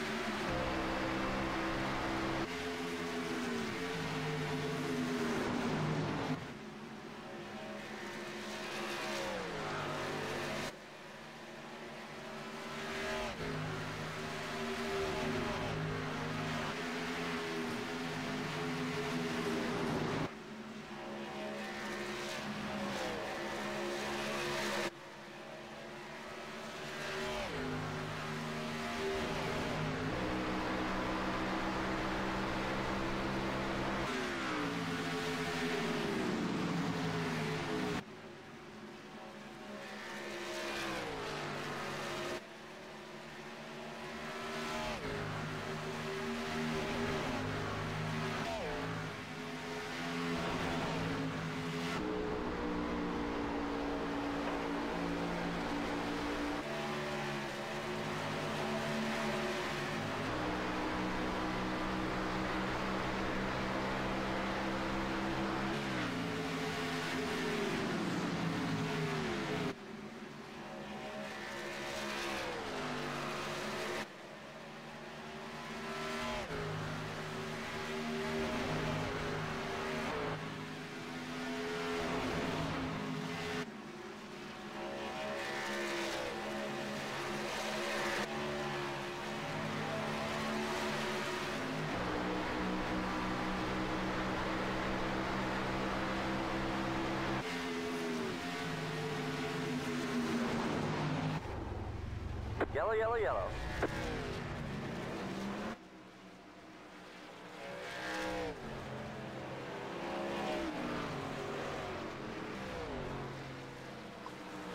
Yellow, yellow, yellow.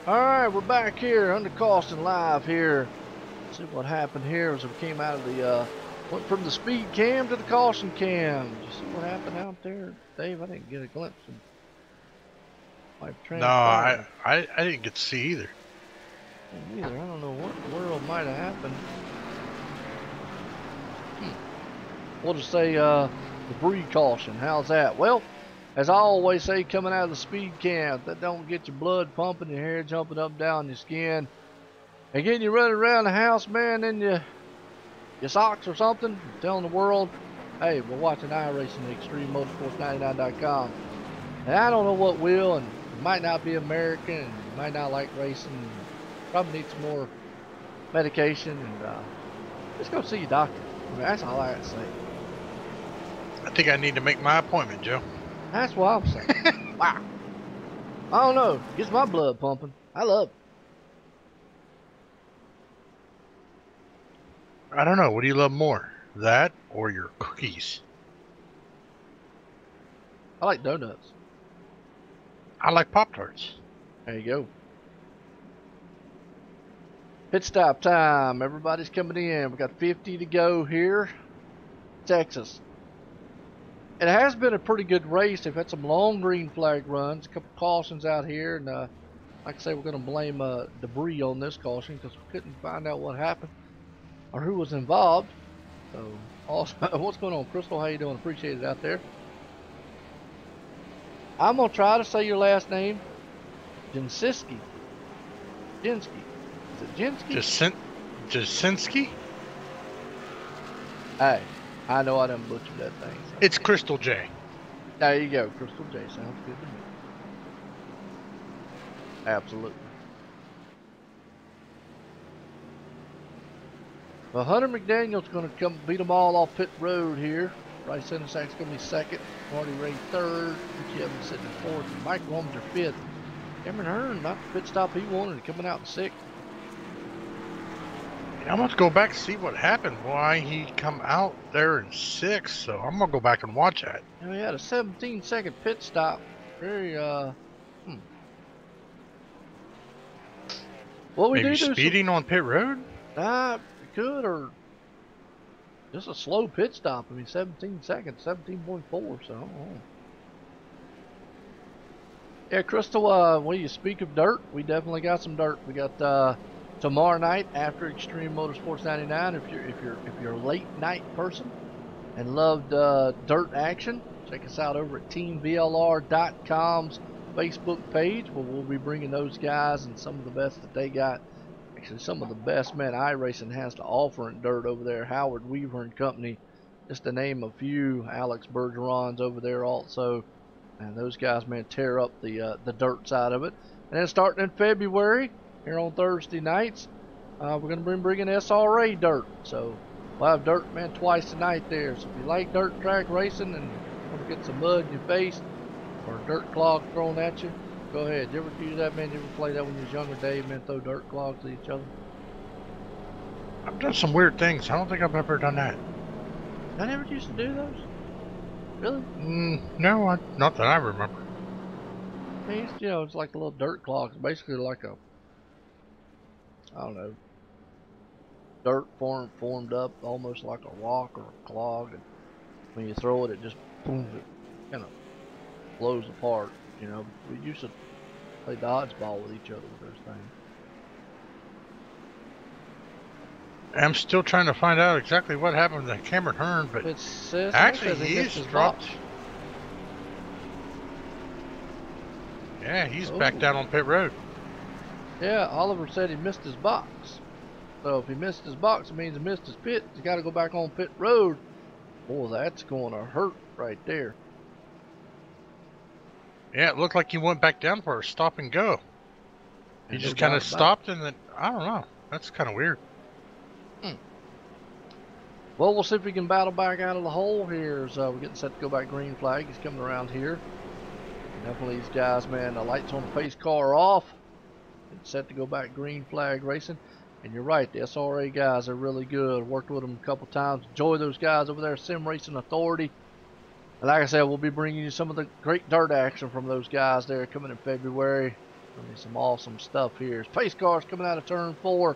Alright, we're back here under caution live here. Let's see what happened here as we came out of the went from the speed cam to the caution cam. Did you see what happened out there, Dave? I didn't get a glimpse of Like No, transpired. I didn't get to see either. Me neither. I don't know what in the world might have happened. We'll just say debris caution. How's that? Well, as I always say, coming out of the speed camp, that don't get your blood pumping, your hair jumping up and down your skin, and getting you running around the house, man, in your socks or something, telling the world, hey, we're watching iRacing at ExtremeMotorsports99.com. And I don't know what will, and you might not be American, and you might not like racing, and probably need some more medication, and just go see your doctor. I mean, that's all I got to say. I think I need to make my appointment, Joe. That's what I'm saying. Wow. I don't know. Gets my blood pumping. I love it. I don't know. What do you love more? That or your cookies? I like donuts. I like Pop-Tarts. There you go. Pit stop time. Everybody's coming in. We got 50 to go here. Texas. It has been a pretty good race. They've had some long green flag runs, a couple cautions out here, and like I say, we're going to blame debris on this caution because we couldn't find out what happened or who was involved. So, also, what's going on, Crystal? How you doing? Appreciate it out there. I'm going to try to say your last name. Jensiski. Is it Jinsky? Jasinski? Hey, I know I done butchered that thing. So. It's Crystal J. There you go. Crystal J. Sounds good to me. Absolutely. Well, Hunter McDaniel's going to come beat them all off pit road here. Bryce Senasak's going to be second. Marty Ray third. Ricky Evans sitting in fourth. And Mike Romager fifth. Cameron Hearn, not the pit stop he wanted, coming out in sixth. I'm going to go back and see what happened, why he come out there in sixth. So I'm going to go back and watch that. You know, he had a 17-second pit stop. Very, Well, we Maybe do speeding on pit road? Good, or just a slow pit stop. I mean, 17 seconds, 17.4, so I don't know. Yeah, Crystal, when you speak of dirt, we definitely got some dirt. We got tomorrow night after Extreme Motorsports 99. If you're a late night person and loved dirt action, check us out over at TeamVLR.com's Facebook page, where we'll be bringing those guys and some of the best that they got. Actually, some of the best, man, iRacing has to offer in dirt over there. Howard Weaver and Company, just to name a few. Alex Bergeron's over there also. And those guys, man, tear up the dirt side of it. And then starting in February, here on Thursday nights, we're going to be bringing SRA dirt. So we'll have dirt, man, twice tonight there. So if you like dirt track racing and want to get some mud in your face or a dirt clog thrown at you, go ahead. You ever do that, man? You ever play that when you was younger, Dave, man? Throw dirt clogs at each other? I've done some weird things. I don't think I've ever done that. I never used to do those. Really? No, not that I remember. I mean, you know, it's like a little dirt clog. It's basically like a, I don't know, dirt formed up almost like a rock or a clog. And when you throw it, it just boom, it kind of blows apart. You know, we used to play dodgeball with each other with those things. I'm still trying to find out exactly what happened to Cameron Hearn, but actually he's dropped. Yeah, he's back down on pit road. Yeah, Oliver said he missed his box. So if he missed his box, it means he missed his pit. He's got to go back on pit road. Boy, that's going to hurt right there. Yeah, it looked like he went back down for a stop and go. He just kind of stopped and then, I don't know. That's kind of weird. Well, we'll see if we can battle back out of the hole here. So we're getting set to go back green flag. He's coming around here. Definitely these guys, man, the lights on the pace car off. Getting set to go back green flag racing. And you're right, the SRA guys are really good. Worked with them a couple times. Enjoy those guys over there, Sim Racing Authority. And like I said, we'll be bringing you some of the great dirt action from those guys there coming in February. There'll be some awesome stuff here. Pace cars coming out of turn 4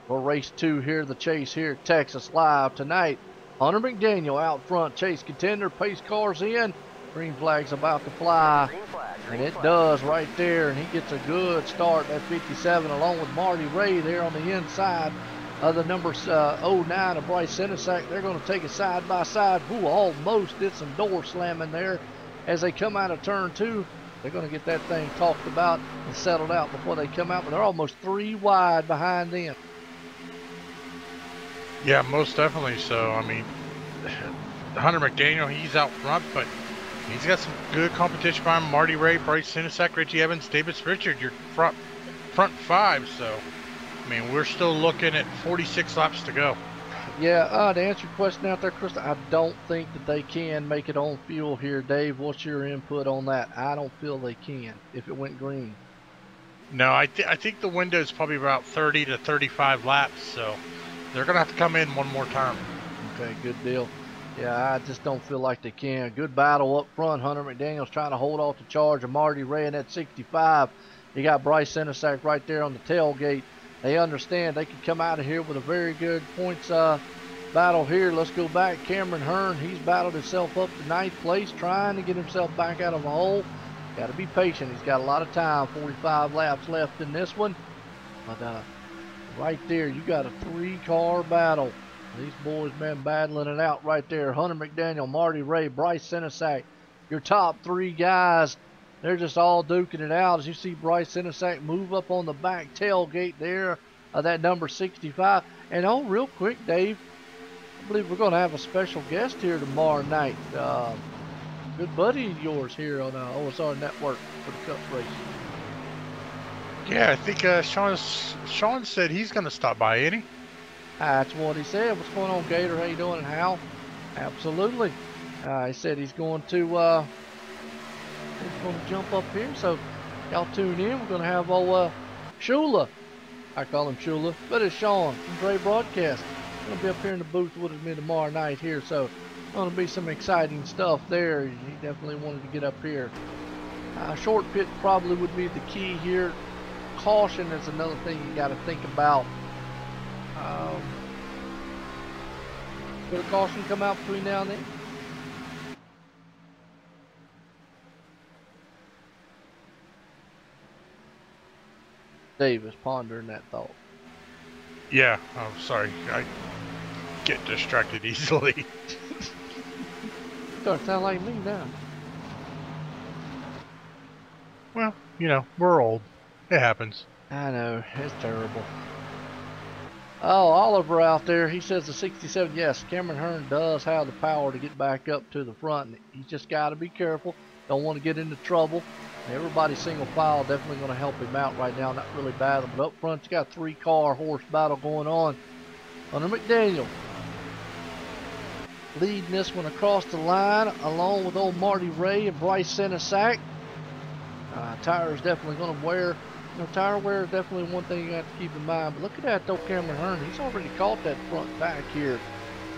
for race 2 here, the chase here, Texas live tonight. Hunter McDaniel out front, chase contender, pace cars in. Green flag's about to fly. Green flag. And Green it flag. does right there, and he gets a good start at 57 along with Marty Ray there on the inside of the number 09 of Bryce Senesac. They're going to take it side by side. Ooh, almost did some door slamming there as they come out of turn 2. They're going to get that thing talked about and settled out before they come out, but they're almost 3 wide behind them. Yeah, most definitely so. I mean, Hunter McDaniel, he's out front, but he's got some good competition behind him. Marty Ray, Bryce Senesac, Richie Evans, Davis Richard, your front 5. So, I mean, we're still looking at 46 laps to go. Yeah, to answer your question out there, Chris, I don't think that they can make it on fuel here. Dave, what's your input on that? I don't feel they can if it went green. No, I think the window is probably about 30 to 35 laps, so they're going to have to come in one more time. Okay, good deal. Yeah, I just don't feel like they can. Good battle up front. Hunter McDaniel's trying to hold off the charge of Marty Ray in that 65. You got Bryce Senesac right there on the tailgate. They understand they can come out of here with a very good points battle here. Let's go back. Cameron Hearn, he's battled himself up to 9th place, trying to get himself back out of a hole. Got to be patient. He's got a lot of time. 45 laps left in this one. But right there, you got a 3-car battle. These boys been battling it out right there. Hunter McDaniel, Marty Ray, Bryce Senesac, your top 3 guys. They're just all duking it out as you see Bryce Senesac move up on the back tailgate there of that number 65. And oh, real quick, Dave, I believe we're going to have a special guest here tomorrow night. Good buddy of yours here on OSR Network for the Cup race. Yeah, I think Sean said he's going to stop by, ain't he? That's what he said. What's going on, Gator? How you doing, and Hal? Absolutely. He said he's going to jump up here. So y'all tune in. We're going to have old Shula. I call him Shula, but it's Sean from Dre Broadcast. He's going to be up here in the booth with me tomorrow night here. So going to be some exciting stuff there. He definitely wanted to get up here. Short pit probably would be the key here. Caution is another thing you got to think about. Could a caution come out between now and then? Dave is pondering that thought. Yeah, I'm sorry. I get distracted easily. Doesn't sound like me now. Well, you know, we're old. It happens. I know, it's terrible. Oh, Oliver out there, he says the 67, yes, Cameron Hearn does have the power to get back up to the front. He's just got to be careful. Don't want to get into trouble. Everybody single file definitely going to help him out right now. Not really battling, but up front, you got a 3-car horse battle going on. Hunter McDaniel leading this one across the line along with old Marty Ray and Bryce Senesac. Tires definitely going to wear. You know, tire wear is definitely one thing you have to keep in mind. But look at that, though, Cameron Hearn. He's already caught that front back here.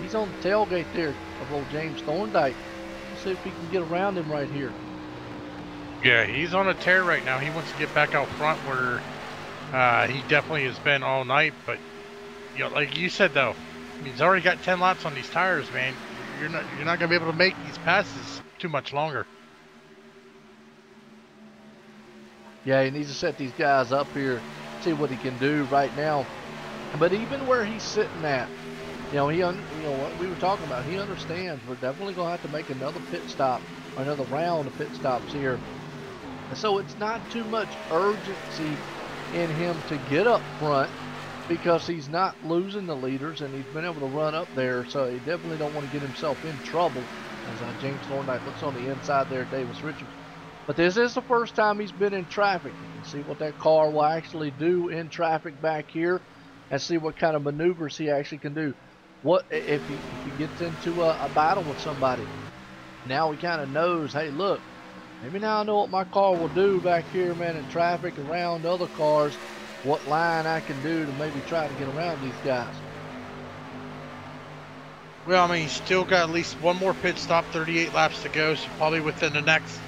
He's on the tailgate there of old James Thorndike. Let's see if he can get around him right here. Yeah, he's on a tear right now. He wants to get back out front where he definitely has been all night. But, you know, like you said, though, he's already got 10 laps on these tires, man. You're not going to be able to make these passes too much longer. Yeah, he needs to set these guys up here, see what he can do right now. But even where he's sitting at, you know, what we were talking about, he understands we're definitely going to have to make another pit stop, or another round of pit stops here. And so it's not too much urgency in him to get up front because he's not losing the leaders and he's been able to run up there. So he definitely don't want to get himself in trouble. As James Thorndike looks on the inside there, Davis Richards. But this is the first time he's been in traffic. You can see what that car will actually do in traffic back here and see what kind of maneuvers he actually can do. What if he gets into a battle with somebody? Now he kind of knows, hey, look, maybe now I know what my car will do back here, man, in traffic around other cars, what line I can do to maybe try to get around these guys. Well, I mean, he's still got at least one more pit stop, 38 laps to go, so probably within the next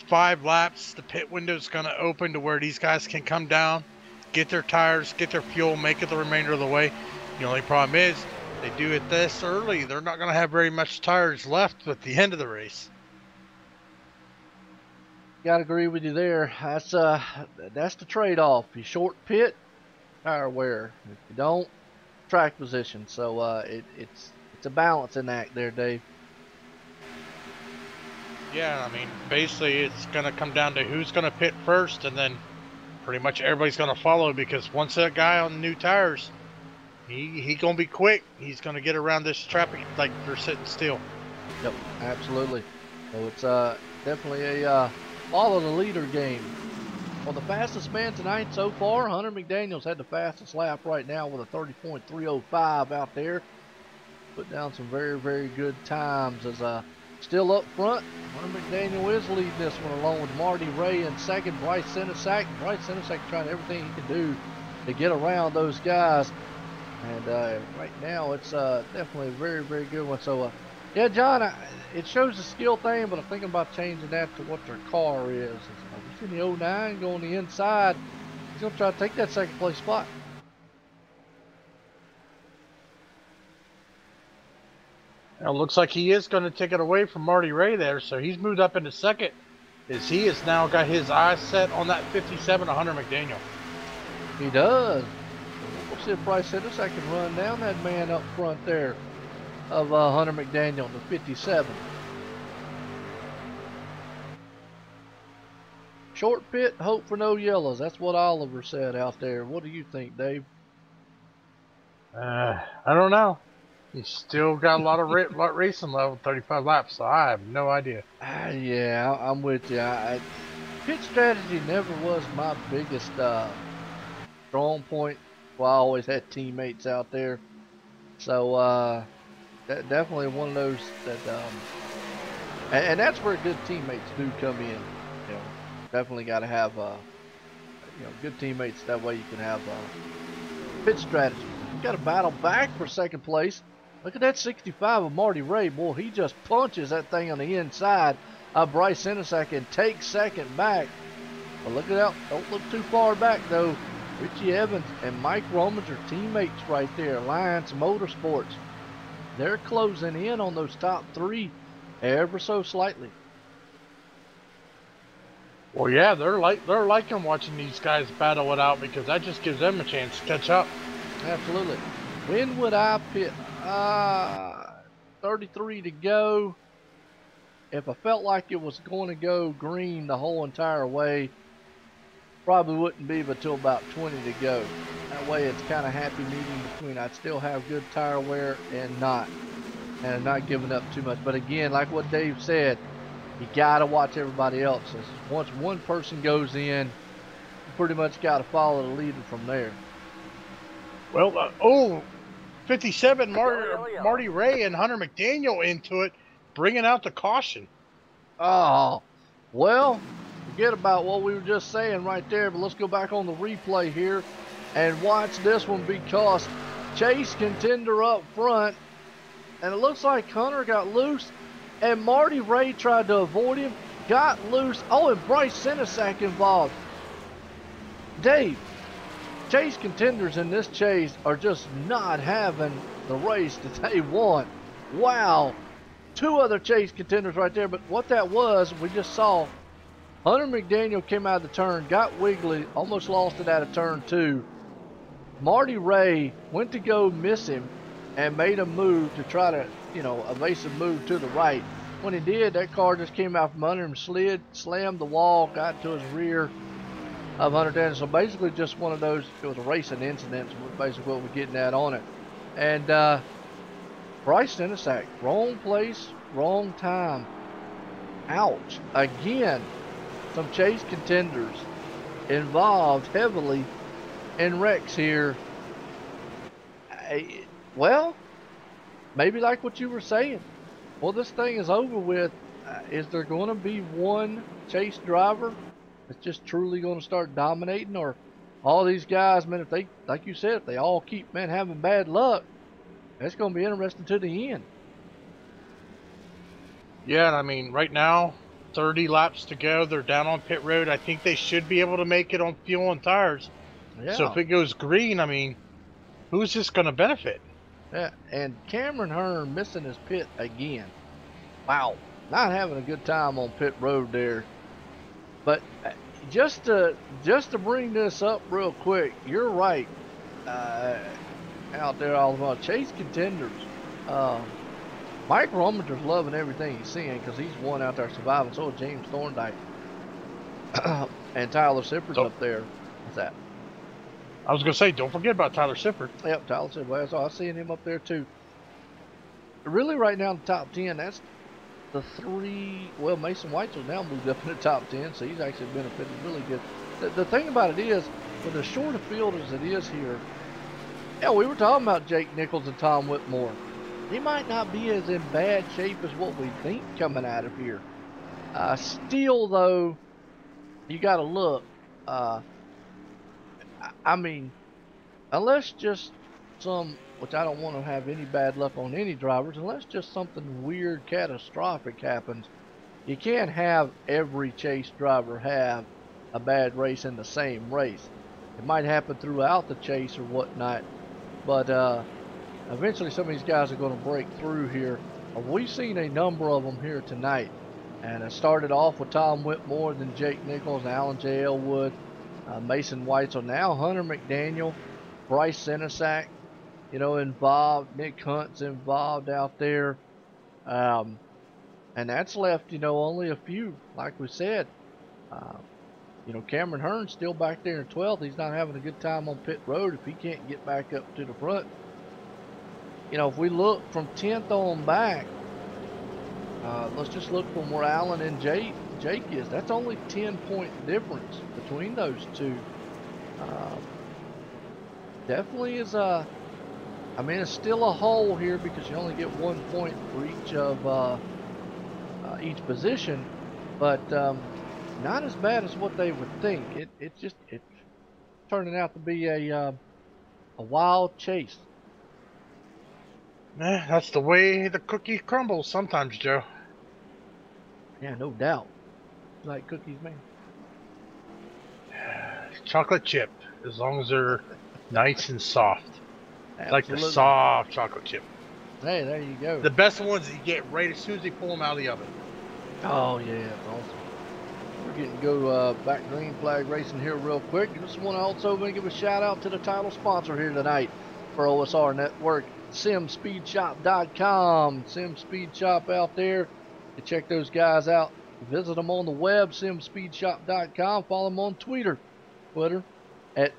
5 laps, the pit window is going to open to where these guys can come down, get their tires, get their fuel, make it the remainder of the way. The only problem is, they do it this early, they're not going to have very much tires left at the end of the race. Gotta agree with you there. That's the trade-off. You short pit, tire wear. If you don't, track position. So it's a balancing act there, Dave. Yeah, I mean, basically it's going to come down to who's going to pit first, and then pretty much everybody's going to follow, because once that guy on the new tires, he going to be quick. He's going to get around this traffic like they're sitting still. Yep, absolutely. So it's definitely a follow the leader game. Well, the fastest man tonight so far, Hunter McDaniel's had the fastest lap right now with a 30.305 out there. Put down some very, very good times as still up front. Hunter McDaniel is leading this one along with Marty Ray in second, Bryce Senesack. Bryce Senesack trying everything he can do to get around those guys. And right now it's definitely a very, very good one. So, yeah, John, it shows the skill thing, but I'm thinking about changing that to what their car is. It's in the 09, go on the inside. He's going to try to take that second place spot. It looks like he is going to take it away from Marty Ray there, so he's moved up into second, as he has now got his eyes set on that 57 of Hunter McDaniel. He does. We'll see if Bryce Henderson can run down that man up front there of Hunter McDaniel, the 57. Short pit, hope for no yellows. That's what Oliver said out there. What do you think, Dave? I don't know. He's still got a lot of racing level, 35 laps, so I have no idea. Yeah, I'm with you. Pit strategy never was my biggest strong point. Well, I always had teammates out there. So definitely one of those that, and that's where good teammates do come in. You know, definitely got to have, good teammates. That way you can have pit strategy. You got to battle back for second place. Look at that 65 of Marty Ray. Boy, he just punches that thing on the inside of Bryce Senesack and takes second back. But look at that. Don't look too far back, though. Richie Evans and Mike Romans are teammates right there. Alliance Motorsports. They're closing in on those top three ever so slightly. Well, yeah, they're liking watching these guys battle it out, because that just gives them a chance to catch up. Absolutely. When would I pit? 33 to go. If I felt like it was going to go green the whole entire way, probably wouldn't be until about 20 to go. That way it's kind of happy medium between. I'd still have good tire wear and not giving up too much. But again, like what Dave said, you got to watch everybody else. Once one person goes in, you pretty much got to follow the leader from there. Well, 57, Marty Ray and Hunter McDaniel into it, bringing out the caution. Oh, well, forget about what we were just saying right there, but let's go back on the replay here and watch this one, because Chase contender up front, and it looks like Hunter got loose, and Marty Ray tried to avoid him, got loose. Oh, and Bryce Senesack involved. Dave, Chase contenders in this chase are just not having the race that they want. Wow. Two other Chase contenders right there, but what that was, we just saw Hunter McDaniel came out of the turn, got wiggly, almost lost it out of turn 2. Marty Ray went to go miss him and made a move to try to, evasive move to the right. When he did, that car just came out from under him, slid, slammed the wall, got to his rear of Hunter Daniels. So basically just one of those, it was a racing incident, basically what we're getting at on it. And Bryce Senesack, wrong place, wrong time. Ouch. Again, some Chase contenders involved heavily in wrecks here. Well, maybe like what you were saying. Well, this thing is over with. Is there going to be one Chase driver that's just truly going to start dominating, or all these guys, man, if they, like you said, if they all keep, man, having bad luck, that's going to be interesting to the end. Yeah, I mean, right now, 30 laps to go. They're down on pit road. I think they should be able to make it on fuel and tires. Yeah. So if it goes green, I mean, who's this going to benefit? Yeah, and Cameron Hearn missing his pit again. Wow, not having a good time on pit road there. But just to bring this up real quick, you're right. Uh, Out there, all about chase contenders. Uh, Mike Rominger's loving everything he's seeing because he's one out there surviving. So is James Thorndike and Tyler Sipper's So, up there. What's that? I was gonna say, don't forget about Tyler Sifford. Yep, Tyler Sipper. Well, so I'm seeing him up there too. Really, right now in the top 10, that's the three. Well, Mason White's now moved up in the top 10, so he's actually benefited really good. The thing about it is, with as short a field as it is here, yeah, we were talking about Jake Nichols and Tom Whitmore. They might not be as in bad shape as what we think coming out of here. Still, though, you got to look. I mean, unless just some, which I don't want to have any bad luck on any drivers, unless just something weird, catastrophic happens, you can't have every chase driver have a bad race in the same race. It might happen throughout the chase or whatnot, but eventually some of these guys are going to break through here. We've seen a number of them here tonight, and it started off with Tom Whitmore, then Jake Nichols, Alan J. Elwood, Mason White, so now Hunter McDaniel, Bryce Senesac, you know, involved. Nick Hunt's involved out there. And that's left, you know, only a few, like we said. You know, Cameron Hearn's still back there in 12th. He's not having a good time on pit road if he can't get back up to the front. You know, if we look from 10th on back, let's just look from where Allen and Jake is. That's only 10-point difference between those two. Definitely is a, I mean, it's still a hole here because you only get 1 point for each of each position, but not as bad as what they would think. It's turning out to be a wild chase. That's the way the cookie crumbles sometimes, Joe. Yeah, no doubt. You like cookies, man? Chocolate chip, as long as they're nice and soft. Absolutely. Like the soft chocolate chip. Hey, there you go. The best ones that you get right as soon as they pull them out of the oven. Oh, yeah, it's awesome. We're getting to go back green flag racing here real quick. Just want to also give a shout out to the title sponsor here tonight for OSR Network, Sim500 Sim Speed Shop out there. You check those guys out. Visit them on the web, simspeedshop.com. Follow them on Twitter at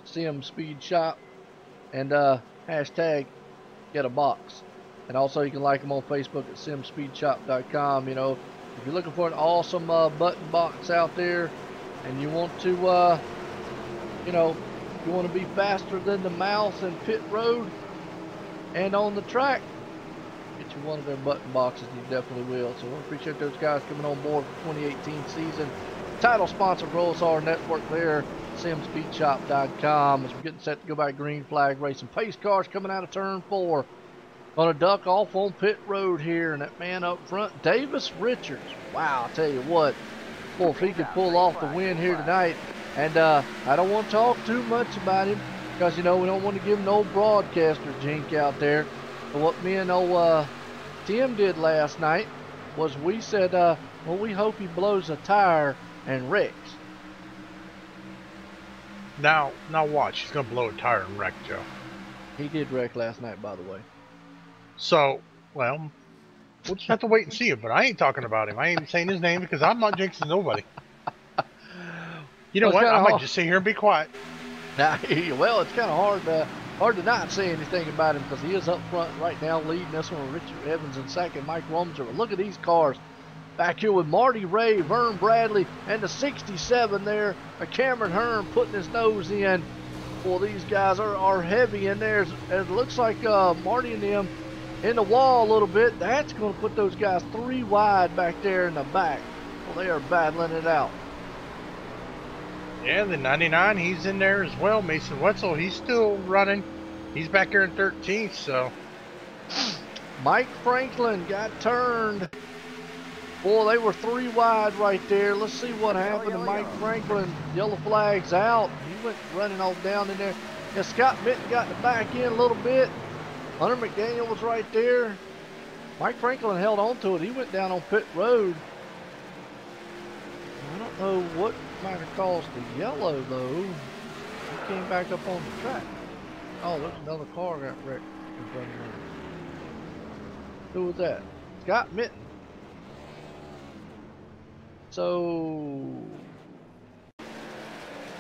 SimSpeedShop and hashtag get a box. And also you can like them on Facebook at simspeedshop.com. You know, if you're looking for an awesome button box out there and you want to, you know, you want to be faster than the mouse in pit road and on the track, get you one of their button boxes, you definitely will. So we appreciate those guys coming on board for 2018 season. Title sponsor for OSR Network there, simspeedshop.com. As we're getting set to go by green flag racing. Pace cars coming out of turn 4. Gonna duck off on pit road here, and that man up front, Davis Richards. Wow, I'll tell you what, boy, if he could pull off the win here tonight. And I don't want to talk too much about him because, you know, we don't want to give him no broadcaster jink out there. But what me and Tim did last night was we said, well, we hope he blows a tire and wrecks. Now watch. He's going to blow a tire and wreck, Joe. He did wreck last night, by the way. So, well, we'll just have to wait and see it. But I ain't talking about him. I ain't saying his name because I'm not jinxing nobody. You know what? I might just sit here and be quiet. Now, well, it's kind of hard to not say anything about him because he is up front right now leading this one with Richard Evans in second, Mike Rominger. But look at these cars back here with Marty Ray, Vern Bradley, and the 67 there, Cameron Hearn putting his nose in. Well, these guys are heavy in there. It looks like Marty and them in the wall a little bit. That's going to put those guys 3 wide back there in the back. Well, they are battling it out. Yeah, the 99, he's in there as well. Mason Wetzel, he's still running. He's back here in 13th, so. Mike Franklin got turned. Boy, they were 3 wide right there. Let's see what happened to Mike Franklin. Yellow flag's out. He went running off down in there. And Scott Benton got the back in a little bit. Hunter McDaniel was right there. Mike Franklin held on to it. He went down on pit road. I don't know what might have caused the yellow though. He came back up on the track. Oh, there's another car got wrecked in front of me. Who was that? Scott Mitten. So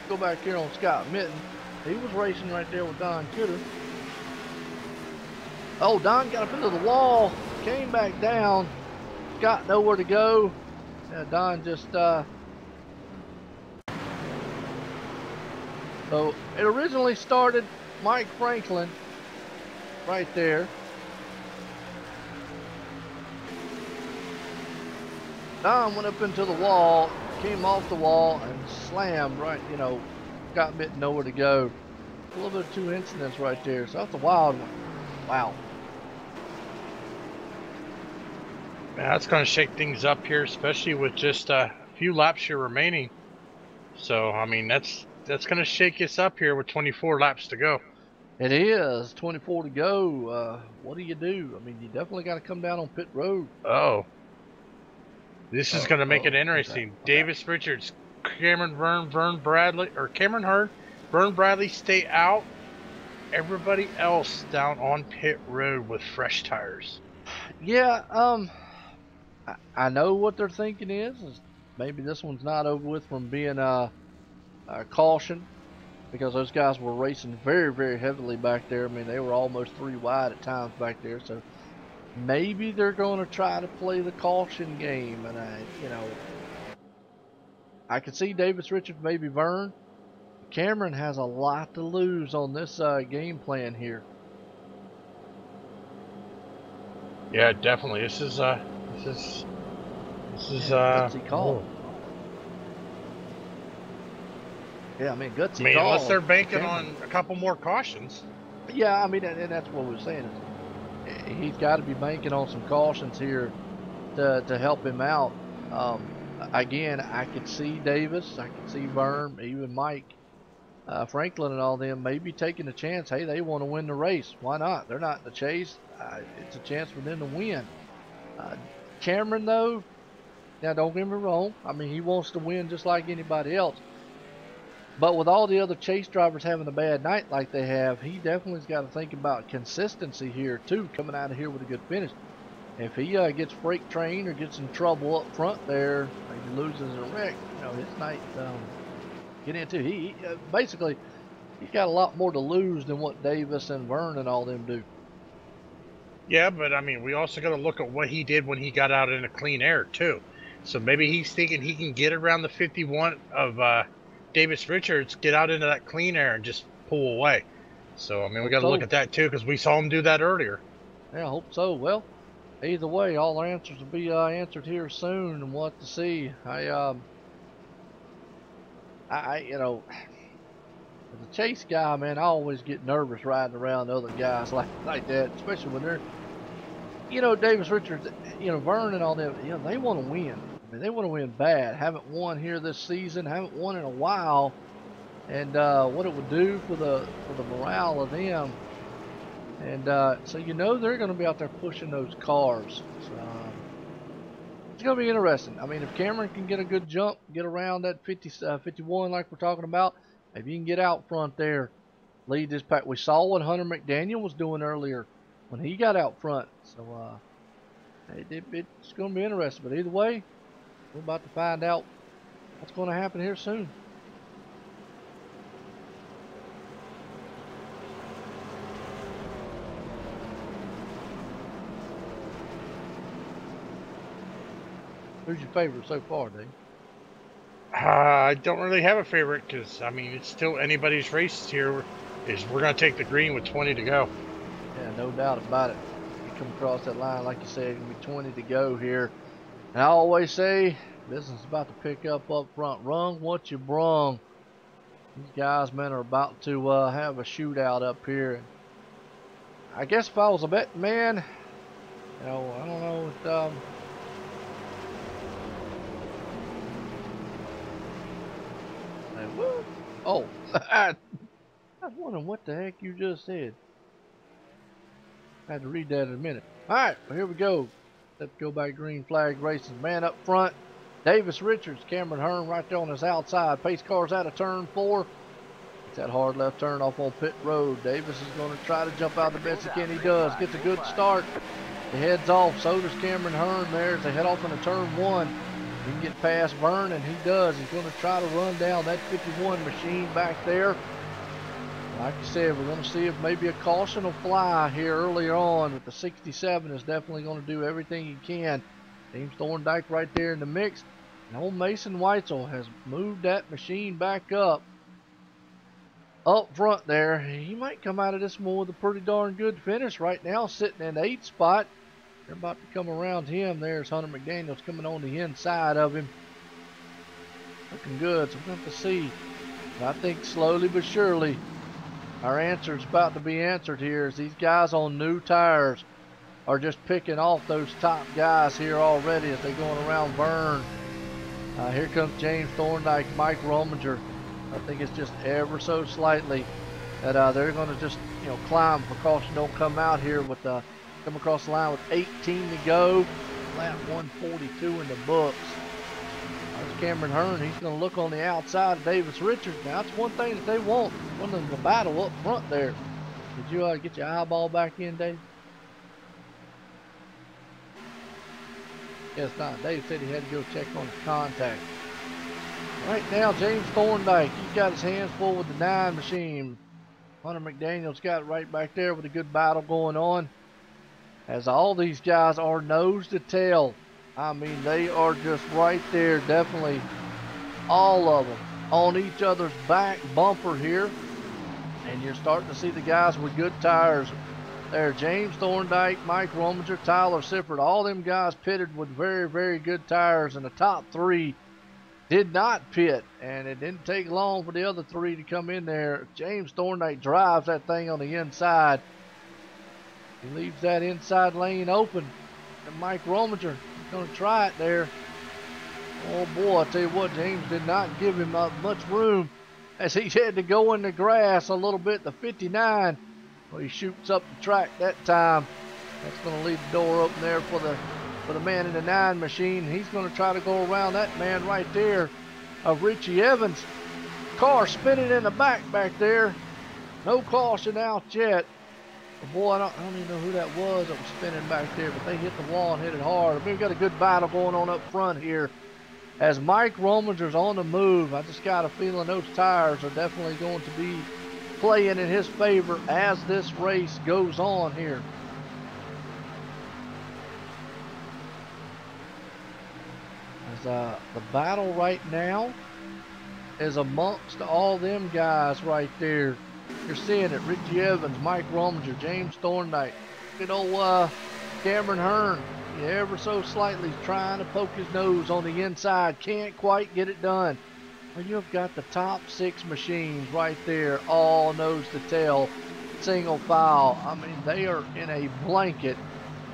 go back here on Scott Mitten. He was racing right there with Don Kidder. Oh, Don got up into the wall, came back down, got nowhere to go. Yeah, Don just so it originally started Mike Franklin right there. Don went up into the wall, came off the wall, and slammed right, you know, got Mitten nowhere to go. A little bit of two incidents right there, so that's a wild one. Wow. Yeah, that's going to shake things up here, especially with just a few laps here remaining. So, I mean, that's going to shake us up here with 24 laps to go. It is 24 to go. What do you do? I mean, you definitely got to come down on pit road. Oh, this is going to make it interesting. Okay. Davis Richards, Cameron Vern Bradley, or Cameron Hurd, Vern Bradley stay out. Everybody else down on pit road with fresh tires. Yeah, I know what they're thinking is maybe this one's not over with from being caution, because those guys were racing very, very heavily back there. I mean, they were almost 3 wide at times back there, so maybe they're going to try to play the caution game. And you know, I could see Davis Richards, maybe Vern. Cameron has a lot to lose on this game plan here. Yeah, definitely. This is gutsy call. Yeah, I mean, gutsy call. Unless they're banking on a couple more cautions. Yeah, I mean, and that's what we're saying. He's got to be banking on some cautions here to help him out. Again, I could see Davis, I could see Vern, even Mike Franklin and all them maybe taking a chance. Hey, they want to win the race. Why not? They're not in the chase. It's a chance for them to win. Cameron, though, now don't get me wrong. I mean, he wants to win just like anybody else. But with all the other chase drivers having a bad night like they have, he definitely's got to think about consistency here, too, coming out of here with a good finish. If he gets freight trained or gets in trouble up front there, maybe loses a wreck, you know, his night get into. He basically, he's got a lot more to lose than what Davis and Vern and all them do. Yeah, but I mean, we also got to look at what he did when he got out in a clean air too. So maybe he's thinking he can get around the 51 of Davis Richards, get out into that clean air and just pull away. So I mean, we got to look at that too, because we saw him do that earlier. Yeah, I hope so. Well, either way, all our answers will be answered here soon, and we'll have to see. I you know, as a chase guy, man, I always get nervous riding around other guys like that, especially when they're, you know, Davis Richards, you know, Vern and all them, you know, they want to win. I mean, they want to win bad. Haven't won here this season, haven't won in a while, and what it would do for the morale of them. And so, you know, they're going to be out there pushing those cars. So, it's going to be interesting. I mean, if Cameron can get a good jump, get around that 51 like we're talking about, maybe you can get out front there, lead this pack. We saw what Hunter McDaniel was doing earlier when he got out front. So it's going to be interesting. But either way, we're about to find out what's going to happen here soon. Who's your favorite so far, Dave? I don't really have a favorite, because I mean, it's still anybody's race here. We're going to take the green with 20 to go. Yeah, no doubt about it. You come across that line, like you said, it's going to be 20 to go here. And I always say, business is about to pick up front. Run what you brung. These guys, man, are about to have a shootout up here. I guess if I was a betting man, you know, I don't know. Oh, I was wondering what the heck you just said. I had to read that in a minute. All right, well, here we go. Let's go by green flag racing. Man up front, Davis Richards, Cameron Hearn right there on his outside. Pace car's out of turn 4. It's that hard left turn off on pit road. Davis is going to try to jump out the best he can. He does. Gets a good start. He heads off. So does Cameron Hearn there as they head off into turn 1. He can get past Vern, and he does. He's going to try to run down that 51 machine back there. Like I said, we're going to see if maybe a caution will fly here earlier on, but the 67 is definitely going to do everything he can. James Thorndike right there in the mix. And old Mason Weitzel has moved that machine back up front there. He might come out of this one with a pretty darn good finish right now, sitting in the 8th spot. They're about to come around him. There's Hunter McDaniels coming on the inside of him. Looking good, so we're going to have to see. But I think slowly but surely our answer is about to be answered here, as these guys on new tires are just picking off those top guys here already as they're going around Vern. Here comes James Thorndike, Mike Rominger. I think it's just ever so slightly that they're going to just, climb. Precaution don't come out here with come across the line with 18 to go. Lap 142 in the books. There's Cameron Hearn. He's going to look on the outside of Davis Richards. Now, that's one thing that they want. One of the battle up front there. Did you get your eyeball back in, Dave? Yes, not. Dave said he had to go check on his contact. Right now, James Thorndike, he's got his hands full with the 9 machine. Hunter McDaniel's got it right back there with a good battle going on. As all these guys are nose to tail. I mean, they are just right there, definitely all of them on each other's back bumper here. And you're starting to see the guys with good tires there. James Thorndike, Mike Rominger, Tyler Sifford, all them guys pitted with very, very good tires. And the top 3 did not pit, and it didn't take long for the other 3 to come in there. James Thorndike drives that thing on the inside. He leaves that inside lane open. And Mike Rominger is going to try it there. Oh boy, I tell you what, James did not give him much room as he had to go in the grass a little bit. The 59, well, he shoots up the track that time. That's going to leave the door open there for the man in the 9 machine. He's going to try to go around that man right there of Richie Evans. Car spinning in the back there. No caution out yet. But boy, I don't even know who that was spinning back there, but they hit the wall and hit it hard. We've got a good battle going on up front here as Mike Rominger's on the move. I just got a feeling those tires are definitely going to be playing in his favor as this race goes on here. As the battle right now is amongst all them guys right there. You're seeing it. Richie Evans, Mike Rominger, James Thorndike, good old Cameron Hearn. Ever so slightly trying to poke his nose on the inside. Can't quite get it done. Well, you've got the top 6 machines right there, all nose to tail, single file. I mean, they are in a blanket.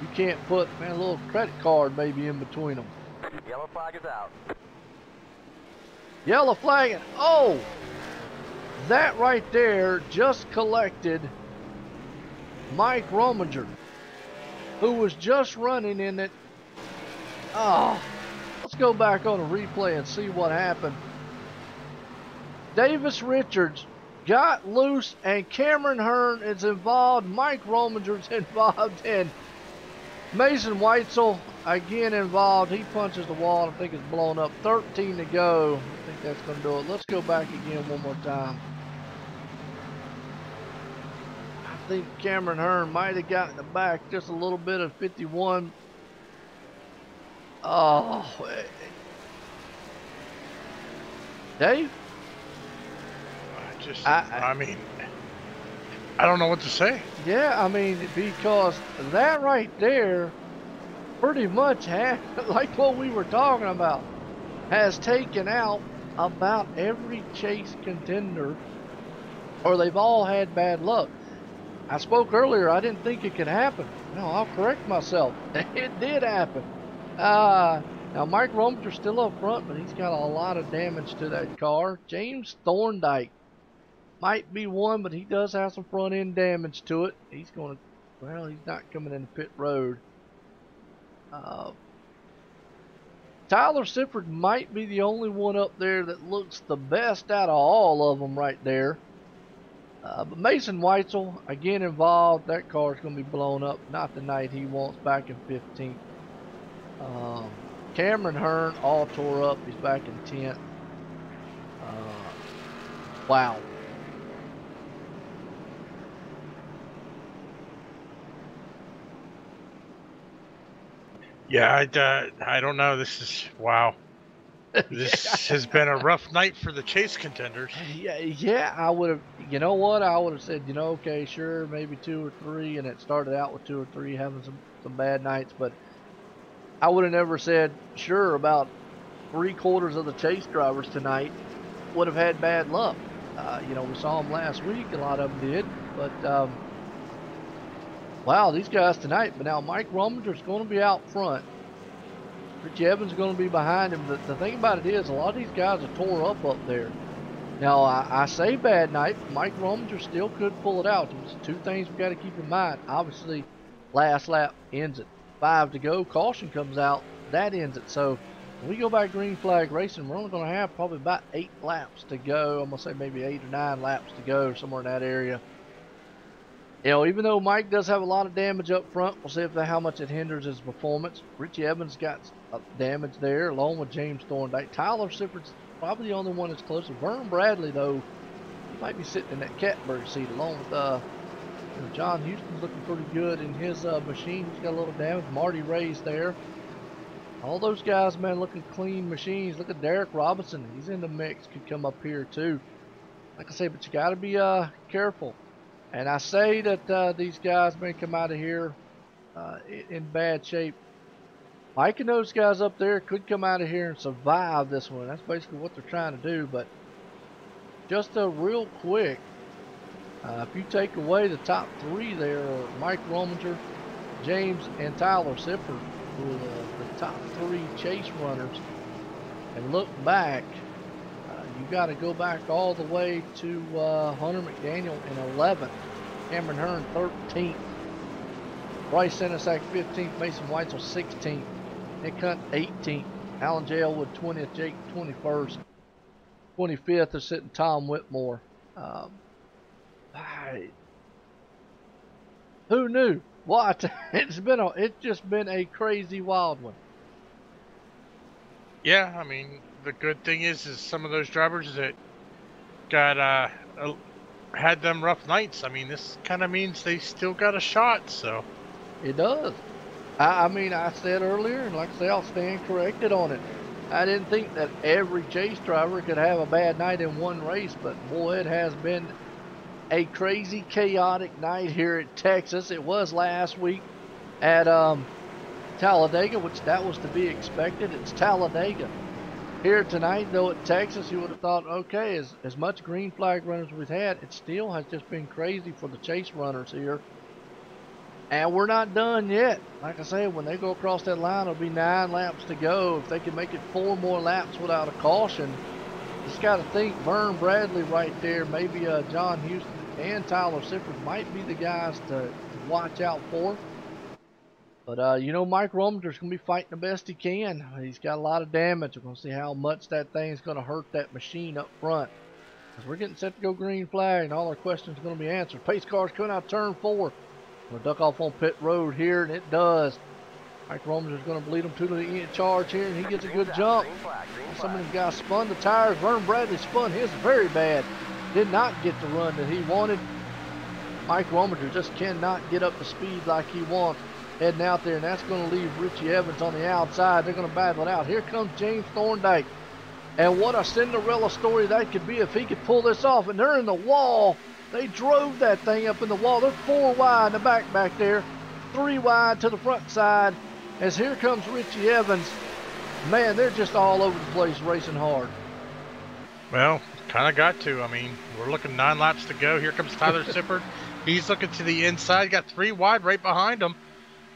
You can't put, man, a little credit card maybe in between them. Yellow flag is out. Yellow flag. Oh! That right there just collected Mike Rominger, who was just running in it. Oh, let's go back on a replay and see what happened. Davis Richards got loose and Cameron Hearn is involved. Mike Rominger's involved, and Mason Weitzel again involved. He punches the wall and I think it's blown up. 13 to go. I think that's going to do it. Let's go back again one more time. I think Cameron Hearn might have gotten the back just a little bit of 51. Oh, Dave? I mean, I don't know what to say. Yeah, I mean, because that right there pretty much like what we were talking about, has taken out about every chase contender, or they've all had bad luck. I spoke earlier, I didn't think it could happen. No, I'll correct myself. It did happen. Now, Mike Rominger's still up front, but he's got a lot of damage to that car. James Thorndike might be one, but he does have some front end damage to it. He's going to, well, he's not coming into pit road. Tyler Sifford might be the only one up there that looks the best out of all of them right there. But Mason Weitzel, again involved. That car's going to be blown up. Not the night he wants, back in 15th. Cameron Hearn, all tore up. He's back in 10th. Wow. Yeah, I don't know. This is, wow. This has been a rough night for the chase contenders. Yeah, I would have, you know what? I would have said, okay, sure, maybe 2 or 3, and it started out with 2 or 3 having some bad nights, but I would have never said, sure, about 3/4 of the chase drivers tonight would have had bad luck. We saw them last week, a lot of them did, but wow, these guys tonight. But now Mike Rominger's going to be out front. Richie Evans is going to be behind him. The thing about it is, a lot of these guys are tore up there. Now, I say bad night, but Mike Rominger still could pull it out. There's 2 things we've got to keep in mind. Obviously, last lap ends at 5 to go. Caution comes out. That ends it. So, when we go back green flag racing, we're only going to have probably about 8 laps to go. I'm going to say maybe 8 or 9 laps to go, somewhere in that area. Even though Mike does have a lot of damage up front, we'll see how much it hinders his performance. Richie Evans got damage there, along with James Thorndike. Tyler Sifford's probably the only one that's close. Vern Bradley, though, he might be sitting in that catbird seat, along with John Houston's looking pretty good in his machine. He's got a little damage. Marty Ray's there. All those guys, man, looking clean machines. Look at Derek Robinson. He's in the mix. Could come up here, too. Like I say, but you got to be careful. And I say that these guys may come out of here in bad shape. Mike and those guys up there could come out of here and survive this one. That's basically what they're trying to do. But just real quick, if you take away the top 3 there, Mike Rominger, James, and Tyler Sifford, who are the top 3 chase runners, and look back, you got to go back all the way to Hunter McDaniel in 11th, Cameron Hearn 13th, Bryce Senesack 15th, Mason Weitzel 16th, Nick Hunt 18th, Alan J. Elwood 20th, Jake 21st, 25th is sitting Tom Whitmore. Who knew? What? It's just been a crazy wild one. Yeah, I mean, the good thing is some of those drivers that got had them rough nights. I mean, this kind of means they still got a shot. So it does. I mean, I said earlier, and like I say, I'll stand corrected on it. I didn't think that every chase driver could have a bad night in one race, but boy, it has been a crazy, chaotic night here at Texas. It was last week at Talladega, which that was to be expected. It's Talladega. Here tonight, though, at Texas, you would have thought, okay, as much green flag runners we've had, it still has just been crazy for the chase runners here. And we're not done yet. Like I said, when they go across that line, it'll be 9 laps to go. If they can make it 4 more laps without a caution, just got to think Vern Bradley right there, maybe John Houston and Tyler Sifford might be the guys to watch out for. But, Mike Rominger's going to be fighting the best he can. He's got a lot of damage. We're going to see how much that thing's going to hurt that machine up front. As we're getting set to go green flag, and all our questions are going to be answered. Pace car's coming out turn 4. We'll duck off on pit road here, and it does. Mike Rominger's going to bleed him to the charge here, and he gets a good jump. Some of these guys spun the tires. Vern Bradley spun his very bad. Did not get the run that he wanted. Mike Rominger just cannot get up to speed like he wants heading out there, and that's going to leave Richie Evans on the outside. They're going to battle it out. Here comes James Thorndike. And what a Cinderella story that could be if he could pull this off. And they're in the wall. They drove that thing up in the wall. They're 4 wide in the back there. 3 wide to the front side. As here comes Richie Evans. Man, they're just all over the place racing hard. Well, kind of got to. I mean, we're looking 9 laps to go. Here comes Tyler Sifford. He's looking to the inside. Got 3 wide right behind him.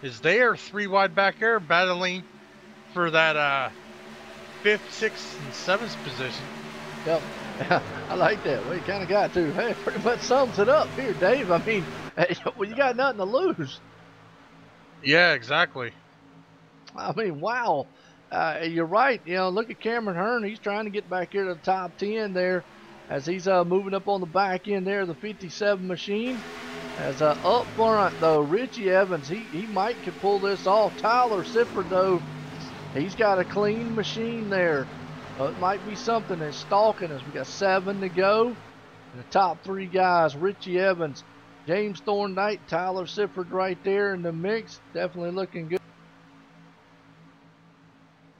Is there 3 wide back there battling for that 5th, 6th, and 7th position. Yep. I like that. Well, you kind of got to. Hey, pretty much sums it up here, Dave. I mean, well, you got nothing to lose. Yeah, exactly. I mean, wow. You're right. You know, look at Cameron Hearn. He's trying to get back here to the top 10 there as he's moving up on the back end there of the 57 machine. As up front, though, Richie Evans, he might could pull this off. Tyler Sifford, though, he's got a clean machine there. It might be something that's stalking us. We got 7 to go. And the top 3 guys, Richie Evans, James Thorndike, Tyler Sifford right there in the mix. Definitely looking good.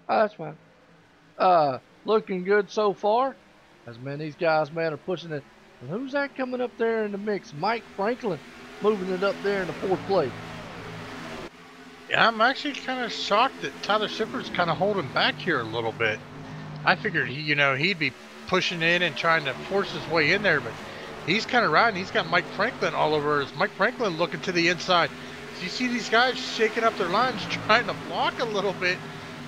Oh, that's fine. Looking good so far. As man, these guys, man, are pushing it. And who's that coming up there in the mix? Mike Franklin moving it up there in the 4th place. Yeah, I'm actually kind of shocked that Tyler Sifford's kind of holding back here a little bit. I figured he'd be pushing in and trying to force his way in there, but he's kind of riding. He's got Mike Franklin all over us. Mike Franklin looking to the inside. So you see these guys shaking up their lines, trying to block a little bit.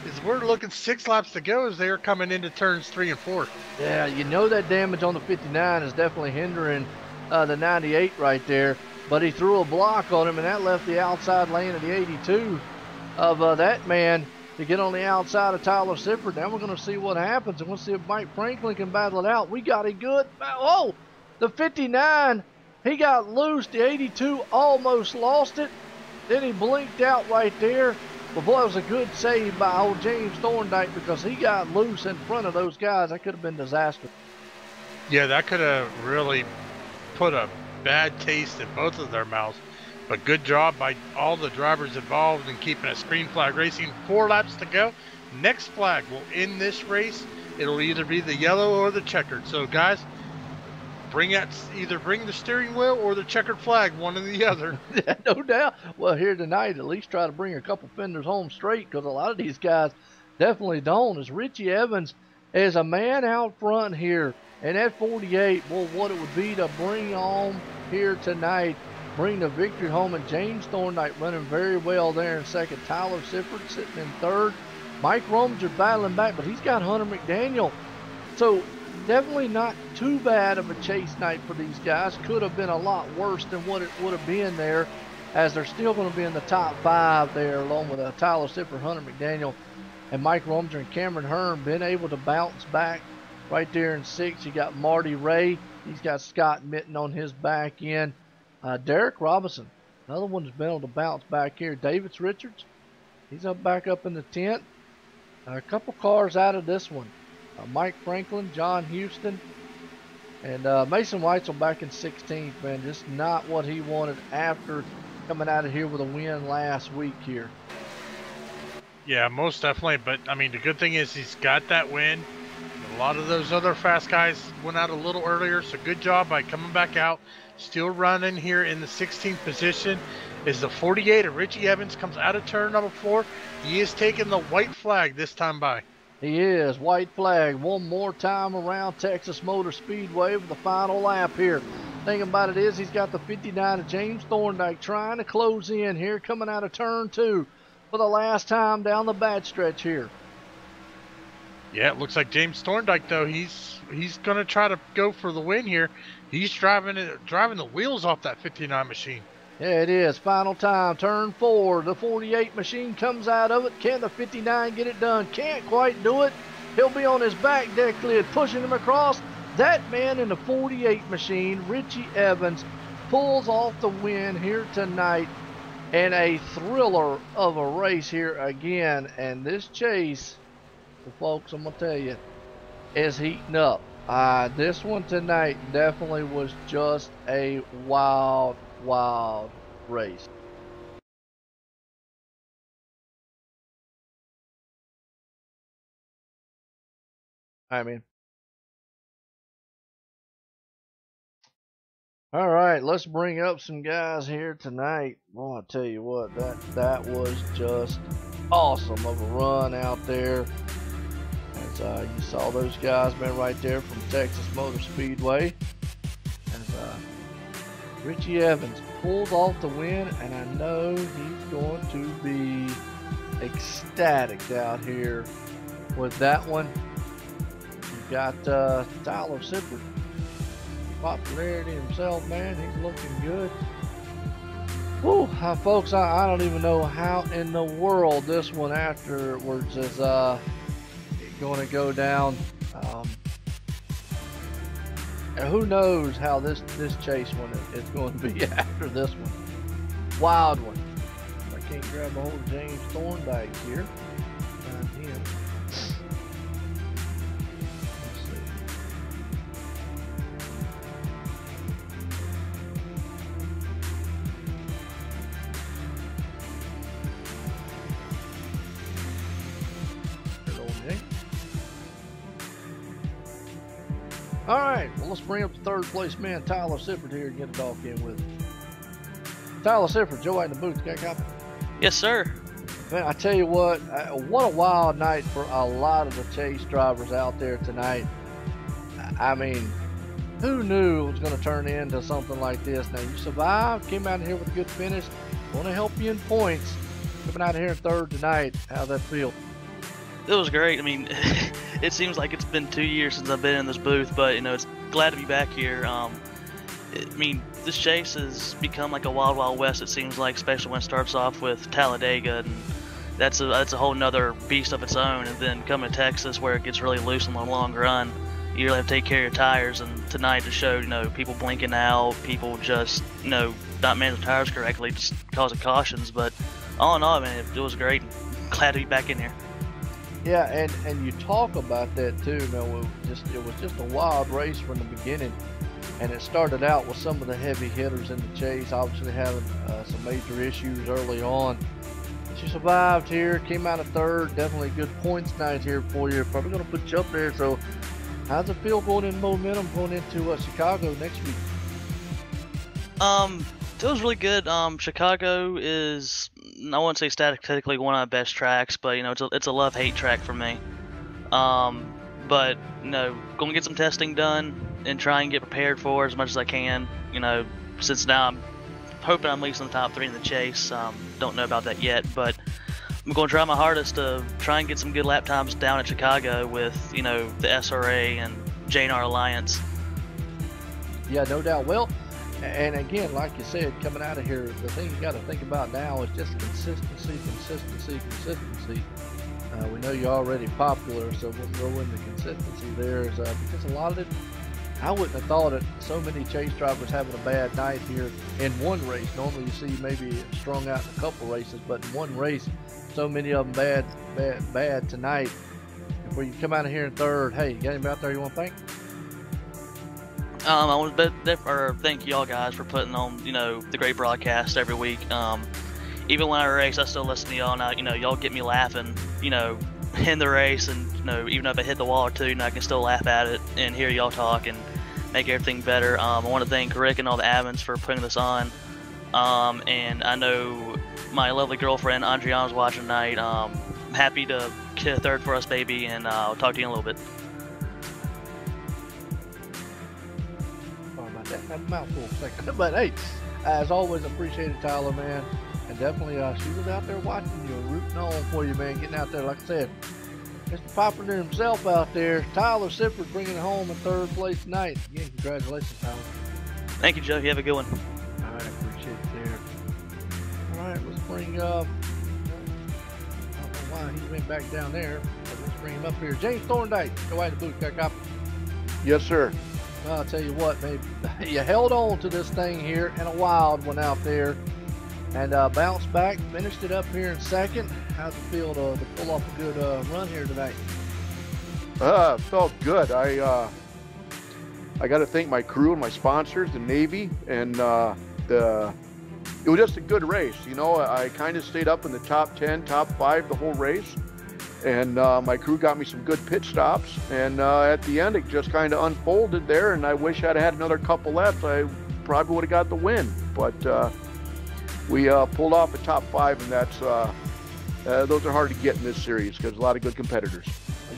As we're looking 6 laps to go as they're coming into turns 3 and 4. Yeah, you know that damage on the 59 is definitely hindering the 98 right there. But he threw a block on him, and that left the outside lane of the 82 of that man to get on the outside of Tyler Sifford. Now we're going to see what happens, and we'll see if Mike Franklin can battle it out. We got a good, oh, the 59, he got loose. The 82 almost lost it. Then he blinked out right there. But boy, it was a good save by old James Thorndike because he got loose in front of those guys. That could have been disastrous. Yeah, that could have really put a bad taste in both of their mouths. But good job by all the drivers involved in keeping a green flag racing. 4 laps to go. Next flag will end this race. It'll either be the yellow or the checkered. So guys, either bring the steering wheel or the checkered flag, one or the other. Yeah, no doubt. Well, here tonight, at least try to bring a couple fenders home straight because a lot of these guys definitely don't. As Richie Evans is a man out front here, and at 48, well, what it would be to bring on here tonight, bring the victory home, and James Thorndike running very well there in second. Tyler Sifford sitting in third. Mike Rominger battling back, but he's got Hunter McDaniel. So definitely not too bad of a chase night for these guys. Could have been a lot worse than what it would have been there, as they're still going to be in the top 5 there, along with Tyler Sifford, Hunter McDaniel, and Mike Rominger and Cameron Hearn been able to bounce back right there in 6th. You got Marty Ray. He's got Scott Mitten on his back end. Derek Robinson, another one that's been able to bounce back here. Davis Richards, he's back up in the 10th. A couple cars out of this one. Mike Franklin, John Houston, and Mason Weitzel back in 16th, man. Just not what he wanted after coming out of here with a win last week here. Yeah, most definitely. But, I mean, the good thing is he's got that win. A lot of those other fast guys went out a little earlier, so good job by coming back out. Still running here in the 16th position is the 48 of Richie Evans. Comes out of turn number 4. He is taking the white flag this time by. He is. White flag one more time around Texas Motor Speedway for the final lap here. Thing about it is he's got the 59 of James Thorndike trying to close in here, coming out of turn 2 for the last time down the back stretch here. Yeah, it looks like James Thorndike, though, he's going to try to go for the win here. He's driving the wheels off that 59 machine. Yeah, it is. Final time, turn 4. The 48 machine comes out of it. Can the 59 get it done? Can't quite do it. He'll be on his back deck lid, pushing him across. That man in the 48 machine, Richie Evans, pulls off the win here tonight. And a thriller of a race here again. And this chase, well, folks, I'm going to tell you, is heating up. This one tonight definitely was just a wild race. I mean, all right, let's bring up some guys here tonight. Well, I tell you what, that was just awesome of a run out there. As you saw those guys, man, right there from Texas Motor Speedway. As Richie Evans pulls off the win, and I know he's going to be ecstatic out here with that one. You got Tyler Sifford, popularity himself, man. He's looking good. Whew, folks, I don't even know how in the world this one afterwards is going to go down. And who knows how this chase one is going to be after this one. Wild one. I can't grab a hold of James Thorndike here. Find him. Let's see. Good old Jake. All right, well, let's bring up the third place man, Tyler Sifford here, and get a talk in with him. Tyler Sifford, Joe in the booth, got a copy? Yes, sir. Man, I tell you what a wild night for a lot of the chase drivers out there tonight. I mean, who knew it was going to turn into something like this? Now, you survived, came out here with a good finish, want to help you in points. Coming out of here in third tonight, how's that feel? It was great. I mean, it seems like it's been 2 years since I've been in this booth, but, you know, it's glad to be back here. I mean, this chase has become like a wild, wild west, it seems like, especially when it starts off with Talladega, and that's a whole nother beast of its own. And then coming to Texas, where it gets really loose on the long run, you really have to take care of your tires. And tonight it showed, you know, people blinking out, people just, you know, not managing the tires correctly, just causing cautions. But all in all, man, it was great. Glad to be back in here. Yeah, and you talk about that too. You know, it was just a wild race from the beginning. And it started out with some of the heavy hitters in the chase, obviously having some major issues early on. But you survived here, came out of third, definitely good points night here for you. Probably going to put you up there. So how's it feel going in momentum going into Chicago next week? It was really good. Chicago is, I wouldn't say statistically one of the best tracks, but, you know, it's a love-hate track for me. But, you know, going to get some testing done and try and get prepared for as much as I can. You know, since now I'm hoping I'm at least in the top 3 in the chase. Don't know about that yet, but I'm going to try my hardest to try and get some good lap times down at Chicago with, you know, the SRA and JNR Alliance. Yeah, no doubt. Well, and again, like you said, coming out of here, the thing you got to think about now is just consistency. We know you're already popular, so we'll throw in the consistency there, because a lot of it, I wouldn't have thought it. So many chase drivers having a bad night here in one race. Normally you see maybe strung out in a couple races, but in one race, so many of them bad tonight. Before you come out of here in third, hey, you got anybody out there you want to thank? I want to thank y'all guys for putting on, you know, the great broadcast every week. Even when I race, I still listen to y'all. Now, you know, y'all get me laughing, you know, in the race, and, you know, even if I hit the wall or two, I can still laugh at it and hear y'all talk and make everything better. I want to thank Rick and all the admins for putting this on. And I know my lovely girlfriend Andriana's watching tonight. Happy to get a third for us, baby, and I'll talk to you in a little bit. Sorry about that. Had a mouthful for a second. But hey, as always, appreciate it, Tyler, man. And definitely, she was out there watching you and rooting on for you, man. Getting out there, like I said, Mr. Popular himself out there. Tyler Sifford bringing it home in third place tonight. Again, congratulations, Tyler. Thank you, Joe. You have a good one. All right, appreciate it there. All right, let's bring up. I don't know why he went back down there, but let's bring him up here. James Thorndike, go out of the booth, got a copy. Yes, sir. I'll tell you what, man, you held on to this thing here in a wild one out there. And bounced back, finished it up here in second. How's it feel to pull off a good run here tonight? Felt good. I got to thank my crew and my sponsors, the Navy, and it was just a good race. You know, I kind of stayed up in the top 10, top 5 the whole race, and my crew got me some good pit stops. And at the end, it just kind of unfolded there. And I wish I'd had another couple laps. I probably would have got the win, but. We pulled off a top 5, and that's those are hard to get in this series because a lot of good competitors.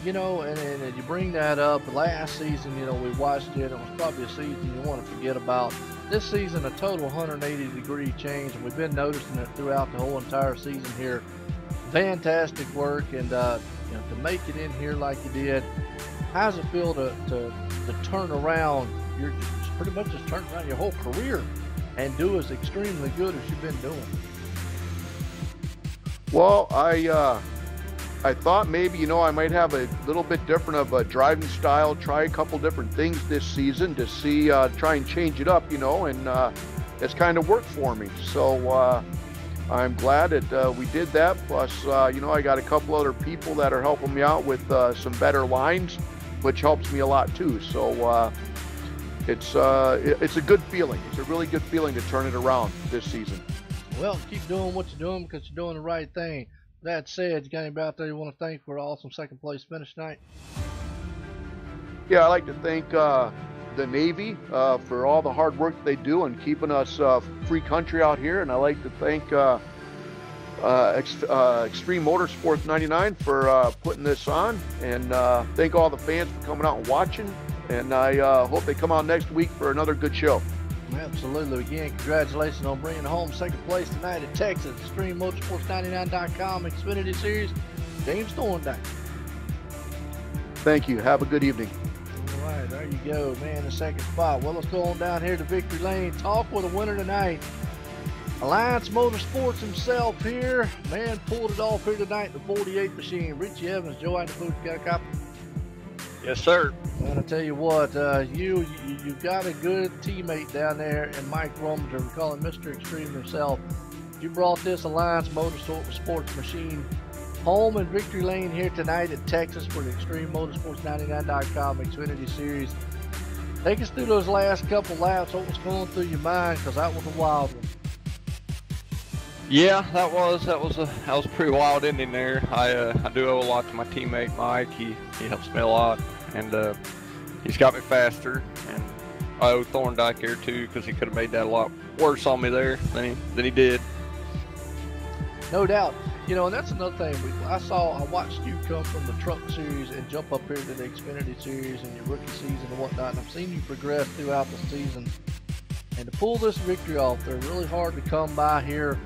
You know, and you bring that up. Last season, you know, we watched it. It was probably a season you want to forget about. This season, a total 180-degree change, and we've been noticing it throughout the whole entire season here. Fantastic work, and you know, to make it in here like you did, how's it feel to turn around? You're pretty much just turning around your whole career and do as extremely good as you've been doing? Well, I thought maybe, you know, I might have a little bit different of a driving style, try a couple different things this season to see, try and change it up, you know, and it's kind of worked for me. So I'm glad that we did that. Plus, you know, I got a couple other people that are helping me out with some better lines, which helps me a lot too. So it's a good feeling. It's a really good feeling to turn it around this season. Well, keep doing what you're doing because you're doing the right thing. That said, you got anybody out there you want to thank for an awesome second place finish tonight? Yeah, I'd like to thank the Navy for all the hard work they do and keeping us free country out here. And I'd like to thank Extreme Motorsports 99 for putting this on. And thank all the fans for coming out and watching. And I hope they come out next week for another good show. Absolutely. Again, congratulations on bringing home second place tonight at Texas. ExtremeMotorsports99.com Xfinity Series. James Thorndike. Thank you. Have a good evening. All right, there you go, man. The second spot. Well, let's go on down here to Victory Lane. Talk with a winner tonight. Alliance Motorsports himself here. Man, pulled it off here tonight. The 48 machine. Richie Evans, Joe out in the booth. Got a copy? Yes, sir. And I tell you what, you've got a good teammate down there in Mike Rumser. We call him Mr. Extreme himself. You brought this Alliance Motorsports machine home in Victory Lane here tonight at Texas for the ExtremeMotorsports99.com Xfinity Series. Take us through those last couple laps. What was going through your mind? Because that was a wild one. Yeah, that was a pretty wild ending there. I do owe a lot to my teammate Mike. He helps me a lot, and he's got me faster. And I owe Thorndike here too because he could have made that a lot worse on me there than he did. No doubt. You know, and that's another thing. I watched you come from the Truck Series and jump up here to the Xfinity Series in your rookie season and whatnot. And I've seen you progress throughout the season. And to pull this victory off, they're really hard to come by here.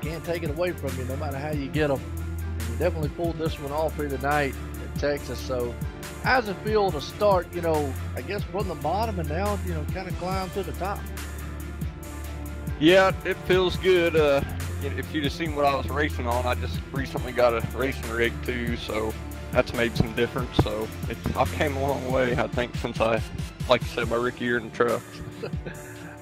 They can't take it away from you no matter how you get them. And you definitely pulled this one off here tonight in Texas. So how does it feel to start, you know, I guess from the bottom and now, you know, kind of climb to the top? Yeah, it feels good. If you'd have seen what I was racing on, I just recently got a racing rig too, so that's made some difference. So I've came a long way, I think, since like I said, my rookie year in the trucks.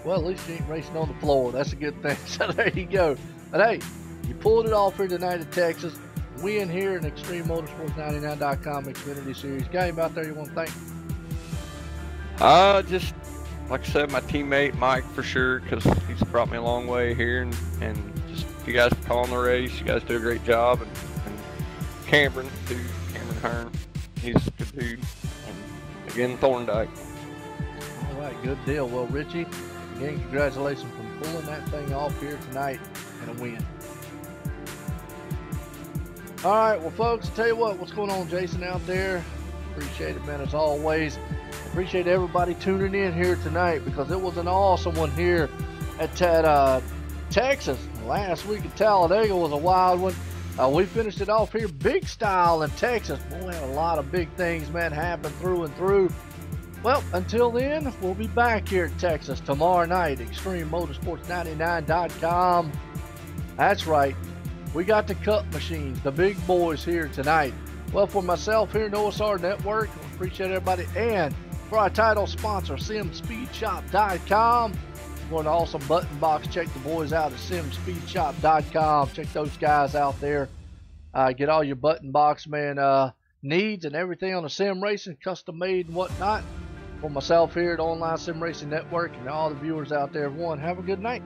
Well, at least you ain't racing on the floor. That's a good thing. So there you go. But hey, you pulled it off here tonight in Texas. Win here in ExtremeMotorsports99.com Xfinity Series. Got anybody out there you want to thank? Just like I said, my teammate Mike for sure, because he's brought me a long way here, and just you guys for calling the race. You guys do a great job, and Cameron too, Cameron Hearn. He's a good dude. And again, Thorndike. All right, good deal. Well, Richie, again, congratulations for pulling that thing off here tonight and a win. All right, well, folks, I'll tell you what's going on, Jason, out there? Appreciate it, man, as always. Appreciate everybody tuning in here tonight because it was an awesome one here at Texas. Last week at Talladega was a wild one. We finished it off here big style in Texas. Boy, we had a lot of big things, man, happen through and through. Well, until then, we'll be back here at Texas tomorrow night. ExtremeMotorsports99.com. That's right. We got the Cup machines, the big boys here tonight. Well, for myself here, OSR Network, appreciate everybody. And for our title sponsor, SimSpeedShop.com. For an awesome button box, check the boys out at SimSpeedShop.com. Check those guys out there. Get all your button box, man, needs and everything on the sim racing, custom made and whatnot. For myself here at Online Sim Racing Network and all the viewers out there, everyone, have a good night.